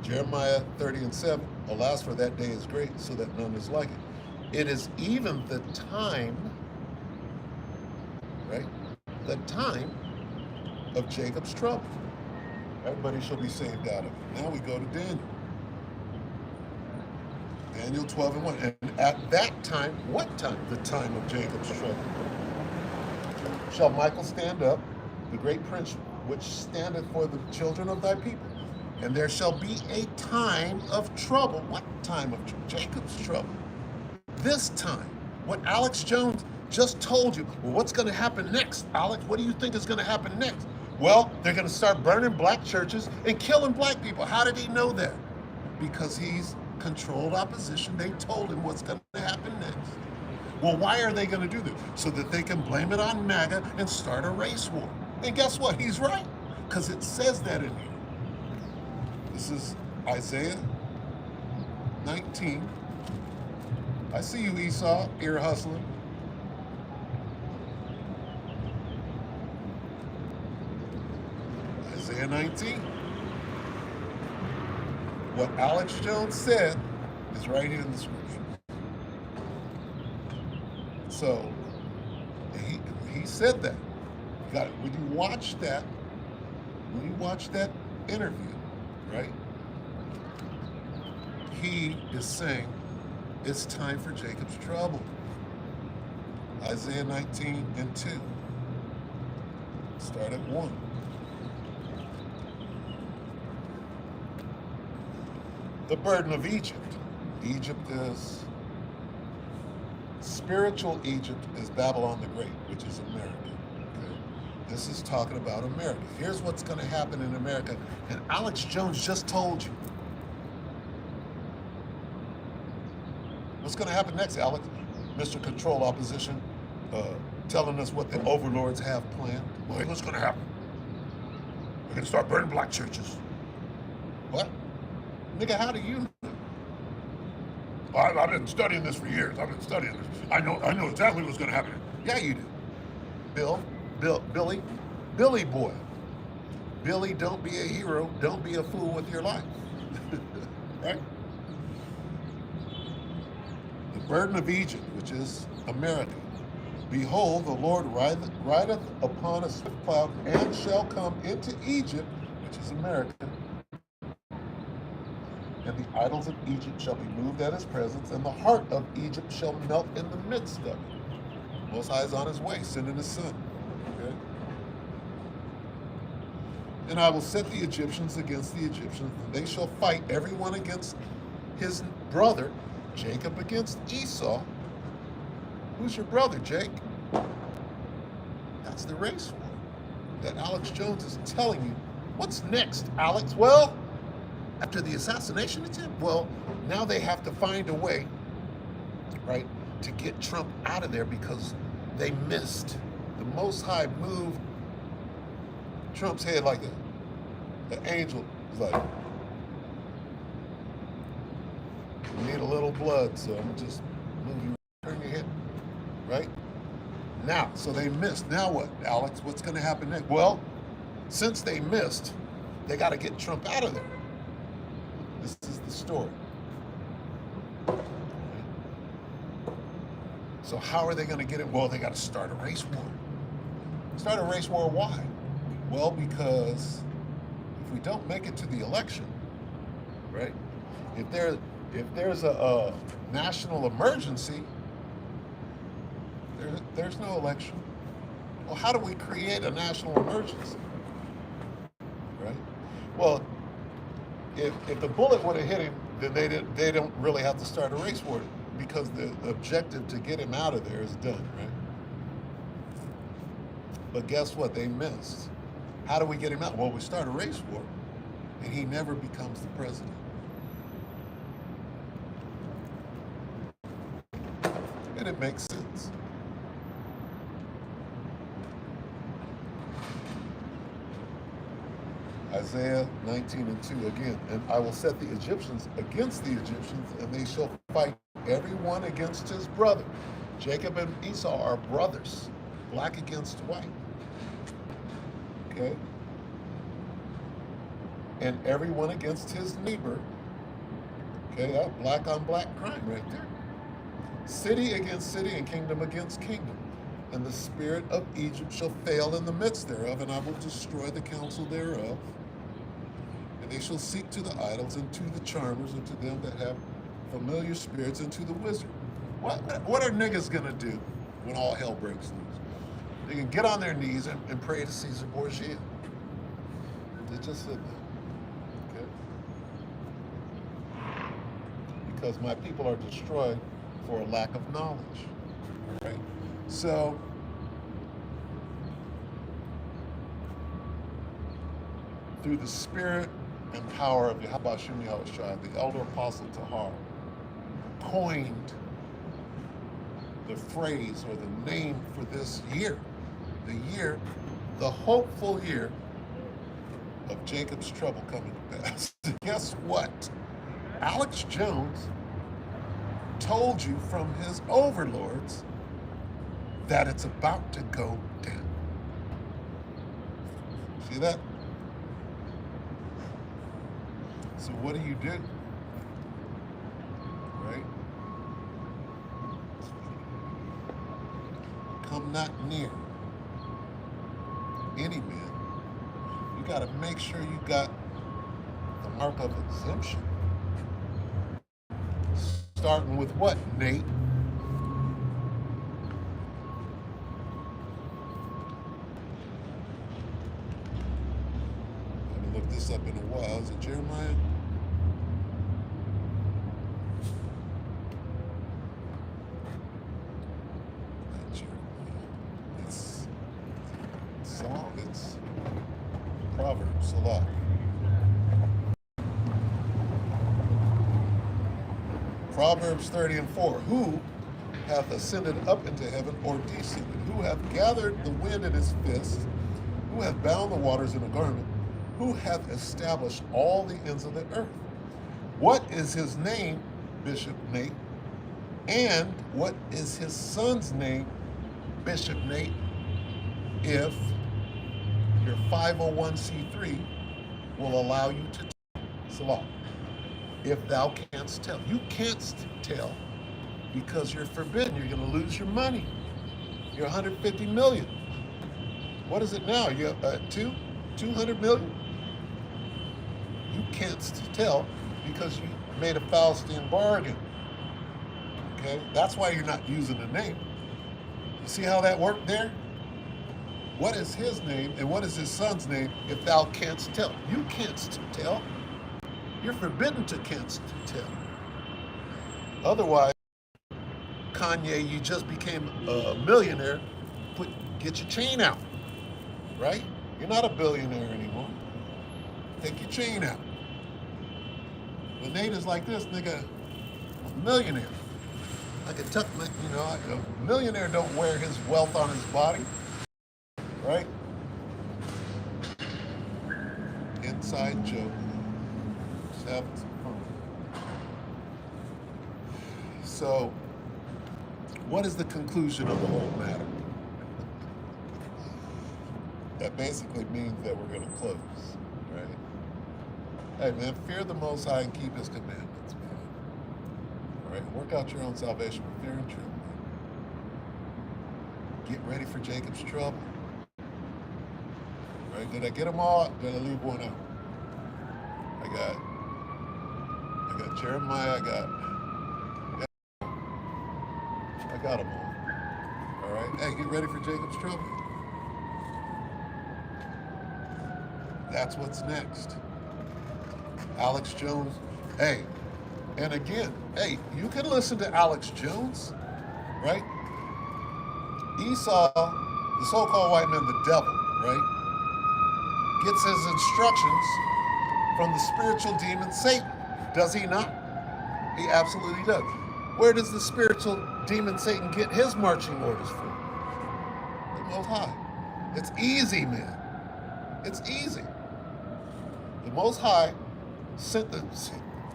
S1: Jeremiah 30:7, alas, for that day is great, so that none is like it. It is even the time, right? The time of Jacob's trouble. Everybody shall be saved out of it. Now we go to Daniel. Daniel 12:1. And at that time, what time? The time of Jacob's trouble. Shall Michael stand up, the great prince, which standeth for the children of thy people. And there shall be a time of trouble. What time of trouble? Jacob's trouble. This time, what Alex Jones just told you. Well, what's going to happen next, Alex? What do you think is going to happen next? Well, they're going to start burning black churches and killing black people. How did he know that? Because he's controlled opposition. They told him what's going to happen next. Well, why are they going to do this? So that they can blame it on MAGA and start a race war. And guess what? He's right. Because it says that in here. This is Isaiah 19. I see you, Esau, ear hustling. Isaiah 19. What Alex Jones said is right here in the scripture. So he said that. You got it. When you watch that interview, right? He is saying it's time for Jacob's trouble. Isaiah 19:2. Start at 1. The burden of Egypt. Egypt is spiritual Egypt is Babylon the Great, which is America. Okay? This is talking about America. Here's what's going to happen in America. And Alex Jones just told you. What's going to happen next, Alex? Mr. Control Opposition telling us what the overlords have planned. Well, what's going to happen? We're going to start burning black churches. What? Nigga, how do you know? I've been studying this for years. I've been studying this. I know exactly what's going to happen. Yeah, you do. Billy boy. Billy, don't be a hero. Don't be a fool with your life. Right? The burden of Egypt, which is America. Behold, the Lord rideth upon a swift cloud, and shall come into Egypt, which is America. And the idols of Egypt shall be moved at his presence, and the heart of Egypt shall melt in the midst of it. Most High is on his way, sending his son. Okay? And I will set the Egyptians against the Egyptians, and they shall fight every one against his brother, Jacob against Esau. Who's your brother, Jake? That's the race war that Alex Jones is telling you. What's next, Alex? Well, after the assassination attempt, well, now they have to find a way, right, to get Trump out of there because they missed. The Most High moved Trump's head like that. The angel was like, you need a little blood, so I'm just move you, turn your head, right? Now, so they missed. Now what, Alex? What's going to happen next? Well, since they missed, they got to get Trump out of there. This is the story. So how are they going to get it? Well, they got to start a race war. Start a race war, why? Well, because if we don't make it to the election, right? If there's a national emergency, there's no election. Well, how do we create a national emergency? Right? Well, if the bullet would have hit him, then they don't really have to start a race war because the objective to get him out of there is done, right? But guess what? They missed. How do we get him out? Well, we start a race war, and he never becomes the president. And it makes sense. Isaiah 19:2 again. And I will set the Egyptians against the Egyptians, and they shall fight every one against his brother. Jacob and Esau are brothers, black against white. Okay? And everyone against his neighbor. Okay, that black on black crime right there. City against city and kingdom against kingdom. And the spirit of Egypt shall fail in the midst thereof, and I will destroy the counsel thereof. And they shall seek to the idols, and to the charmers, and to them that have familiar spirits, and to the wizard. What are niggas gonna do when all hell breaks loose? They can get on their knees and pray to Caesar Borgia. They just said that. Okay? Because my people are destroyed for a lack of knowledge. All right? So, through the spirit and power of Yahweh Shem Yahushua, the elder apostle Tahar coined the phrase or the name for this year, the hopeful year of Jacob's trouble coming to pass. Guess what? Alex Jones told you from his overlords that it's about to go down. See that? So what do? Right? Come not near any man. You got to make sure you got the mark of exemption. Starting with what, Nate? I haven't looked this up in a while. Is it Jeremiah? Not Jeremiah. It's Psalm. It's Proverbs a lot. Proverbs 30:4. Who hath ascended up into heaven or descended? Who hath gathered the wind in his fist? Who hath bound the waters in a garment? Who hath established all the ends of the earth? What is his name, Bishop Nate? And what is his son's name, Bishop Nate, if your 501c3 will allow you to Salah? If thou canst tell. You can't tell because you're forbidden. You're going to lose your money. You're 150 million. What is it now? You're 200 million? You can't tell because you made a Faustian bargain. Okay? That's why you're not using the name. You see how that worked there? What is his name and what is his son's name if thou canst tell? You can't tell. You're forbidden to can't tell. Otherwise, Kanye, you just became a millionaire. Get your chain out, right? You're not a billionaire anymore. Take your chain out. But Nate is like this, nigga, a millionaire. I could tuck my, a millionaire don't wear his wealth on his body, right? Inside joke. So, what is the conclusion of the whole matter? That basically means that we're going to close, right? Hey, man, fear the Most High and keep His commandments, man. All right, work out your own salvation with fear and trembling. Get ready for Jacob's trouble. All right, did I get them all? Did I leave one out? I got Jeremiah, I got them all. All right, hey, get ready for Jacob's trouble. That's what's next. Alex Jones, hey, and again, hey, you can listen to Alex Jones, right? Esau the so-called white man, the devil, right, gets his instructions from the spiritual demon Satan. Does he not? He absolutely does. Where does the spiritual demon Satan get his marching orders from? The Most High. It's easy, man. It's easy. The Most High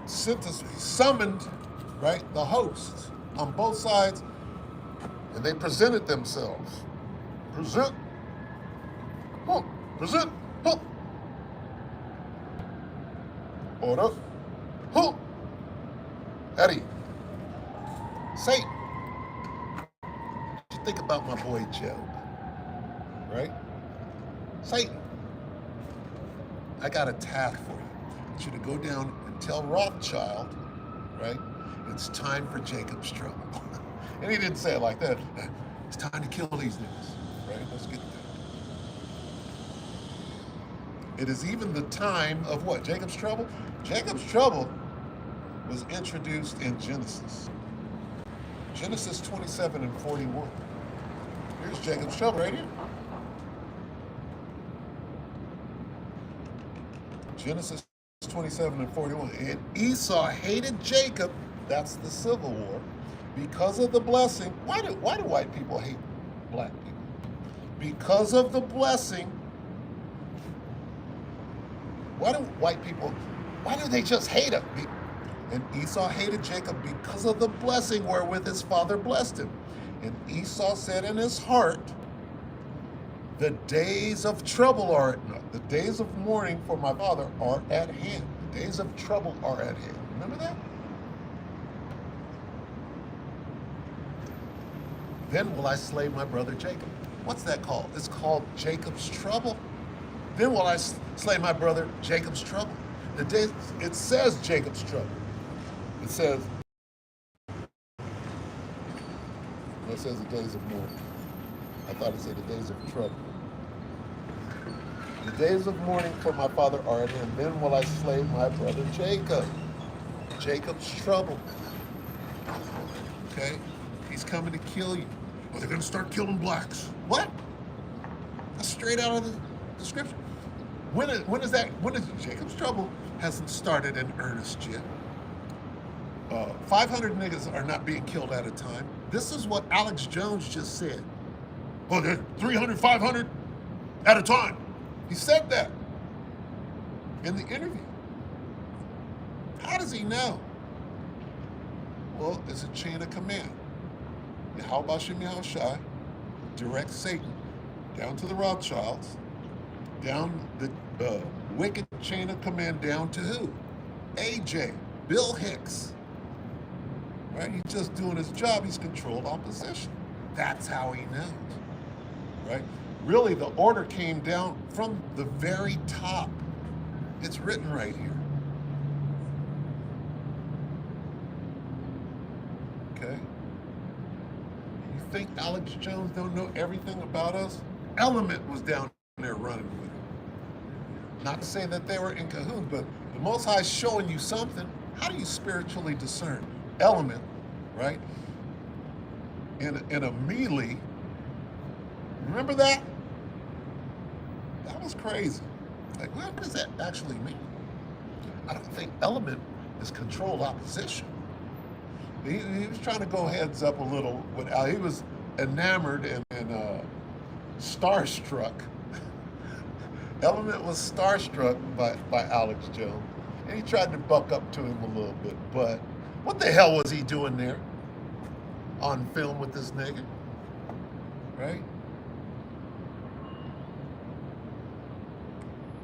S1: summoned, right, the hosts on both sides, and they presented themselves. Present. Huh. Present. Huh. Order. Huh. Eddie. Satan. What you think about my boy Job? Right? Satan. I got a task for you. I want you to go down and tell Rothschild, right? It's time for Jacob's trouble. And he didn't say it like that. It's time to kill these niggas, right? Let's get there. It is even the time of what? Jacob's trouble? Jacob's trouble was introduced in Genesis. Genesis 27 and 41. Here's Jacob's trouble right here. Genesis 27 and 41. And Esau hated Jacob, that's the Civil War, because of the blessing. Why do white people hate black people? Because of the blessing. Why do they just hate him? And Esau hated Jacob because of the blessing wherewith his father blessed him. And Esau said in his heart, the days of trouble are the days of mourning for my father are at hand. The days of trouble are at hand. Remember that? Then will I slay my brother Jacob. What's that called? It's called Jacob's trouble. Then will I slay my brother Jacob's trouble. The day it says Jacob's trouble. It says the days of mourning. I thought it said the days of trouble. The days of mourning for my father are at hand. Then will I slay my brother Jacob. Jacob's trouble. Okay? He's coming to kill you. Well, they're going to start killing blacks. What? That's straight out of the scripture. When is Jacob's trouble hasn't started in earnest yet. 500 niggas are not being killed at a time. This is what Alex Jones just said. Well, there's 300, 500 at a time. He said that in the interview. How does he know? Well, it's a chain of command. Yahweh Shem Yahushai directs Satan down to the Rothschilds, down the wicked chain of command down to who? AJ, Bill Hicks. Right? He's just doing his job. He's controlled opposition. That's how he knows. Right? Really, the order came down from the very top. It's written right here. Okay? You think Alex Jones don't know everything about us? Element was down there running with it. Not to say that they were in cahoots, but the Most High is showing you something. How do you spiritually discern? Element, right? In a melee. Remember that? That was crazy. Like, what does that actually mean? I don't think Element is controlled opposition. He was trying to go heads up a little. He was enamored and starstruck. Element was starstruck by Alex Jones. And he tried to buck up to him a little bit. But what the hell was he doing there on film with this nigga? Right?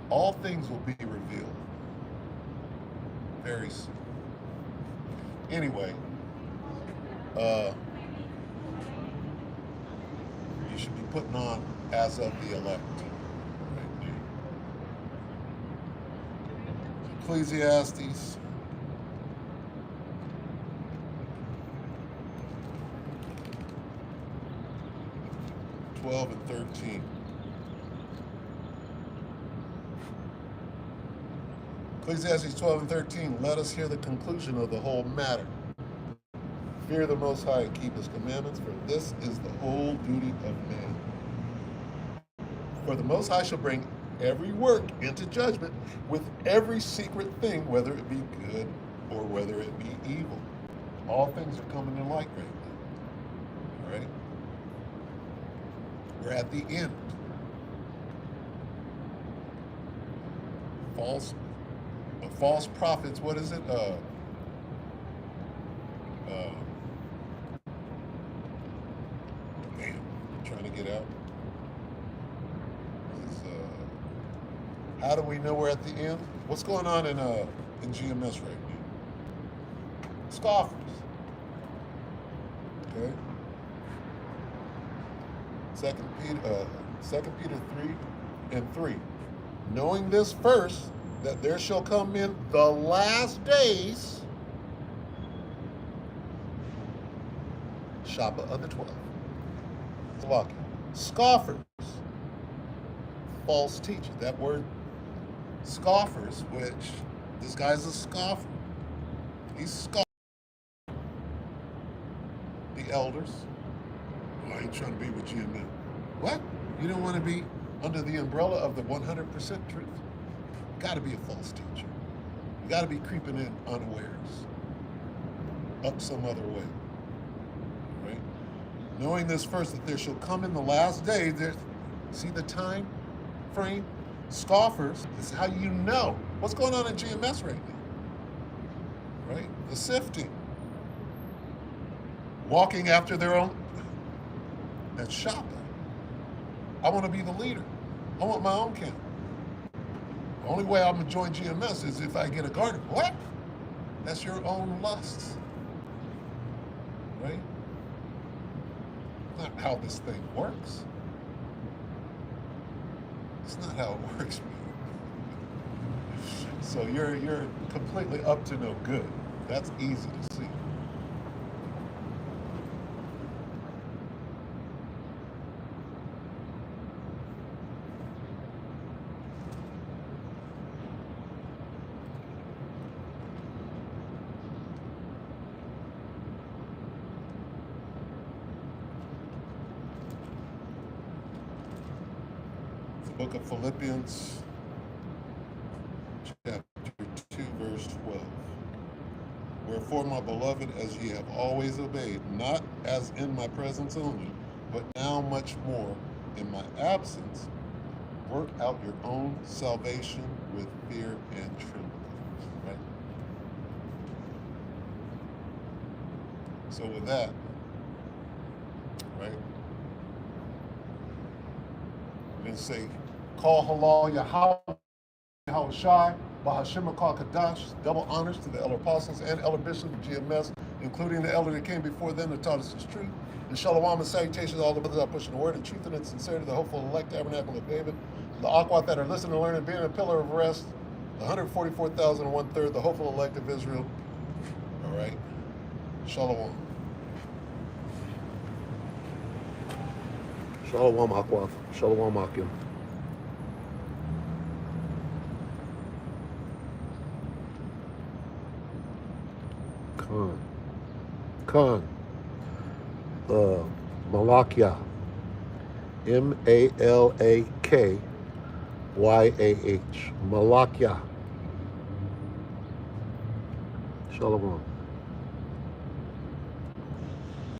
S1: All things will be revealed very soon. Anyway, you should be putting on as of the elect. Ecclesiastes 12 and 13. Ecclesiastes 12 and 13, let us hear the conclusion of the whole matter. Fear the Most High and keep his commandments, for this is the whole duty of man. For the Most High shall bring every work into judgment with every secret thing, whether it be good or whether it be evil. All things are coming to light right now. All right? We're at the end. False prophets, what is it? Damn, I'm trying to get out. How do we know we're at the end? What's going on in GMS right now? Scoffers. Okay. 2 Peter 3:3. Knowing this first, that there shall come in the last days, Shopper of the 12. Lucky. Scoffers. False teachers. That word scoffers, which this guy's a scoffer. He's scoffing. The elders. Oh, I ain't trying to be with GMM. What? You don't want to be under the umbrella of the 100% truth? You got to be a false teacher. You got to be creeping in unawares, up some other way. Right? Knowing this first, that there shall come in the last day, see the time frame? Scoffers, this is how you know. What's going on in GMS right now? Right? The sifting. Walking after their own. That's shopping. I want to be the leader. I want my own camp. The only way I'm going to join GMS is if I get a garden. What? That's your own lusts. Right? Not how this thing works. It's not how it works, man. So you're completely up to no good. That's easy to see. Book of Philippians, chapter 2, verse 12. Wherefore, my beloved, as ye have always obeyed, not as in my presence only, but now much more in my absence, work out your own salvation with fear and trembling. Right? So with that, right, we're going to say, call halal Yahweh, Yahweh Shai, Bahashim Kal Kadash, double honors to the elder apostles and elder bishops of GMS, including the elder that came before them that taught us this truth. And shalom and salutations to all the brothers that are pushing the word of truth and sincerity, the hopeful elect tabernacle of David, the Akwat that are listening and learning, being a pillar of rest, the 144,000 and 1/3, the hopeful elect of Israel. All right. Shalom. Shalom Akwat. Shalom Akim. Khan, Malakyah, Malakyah, Malakyah. Shalom.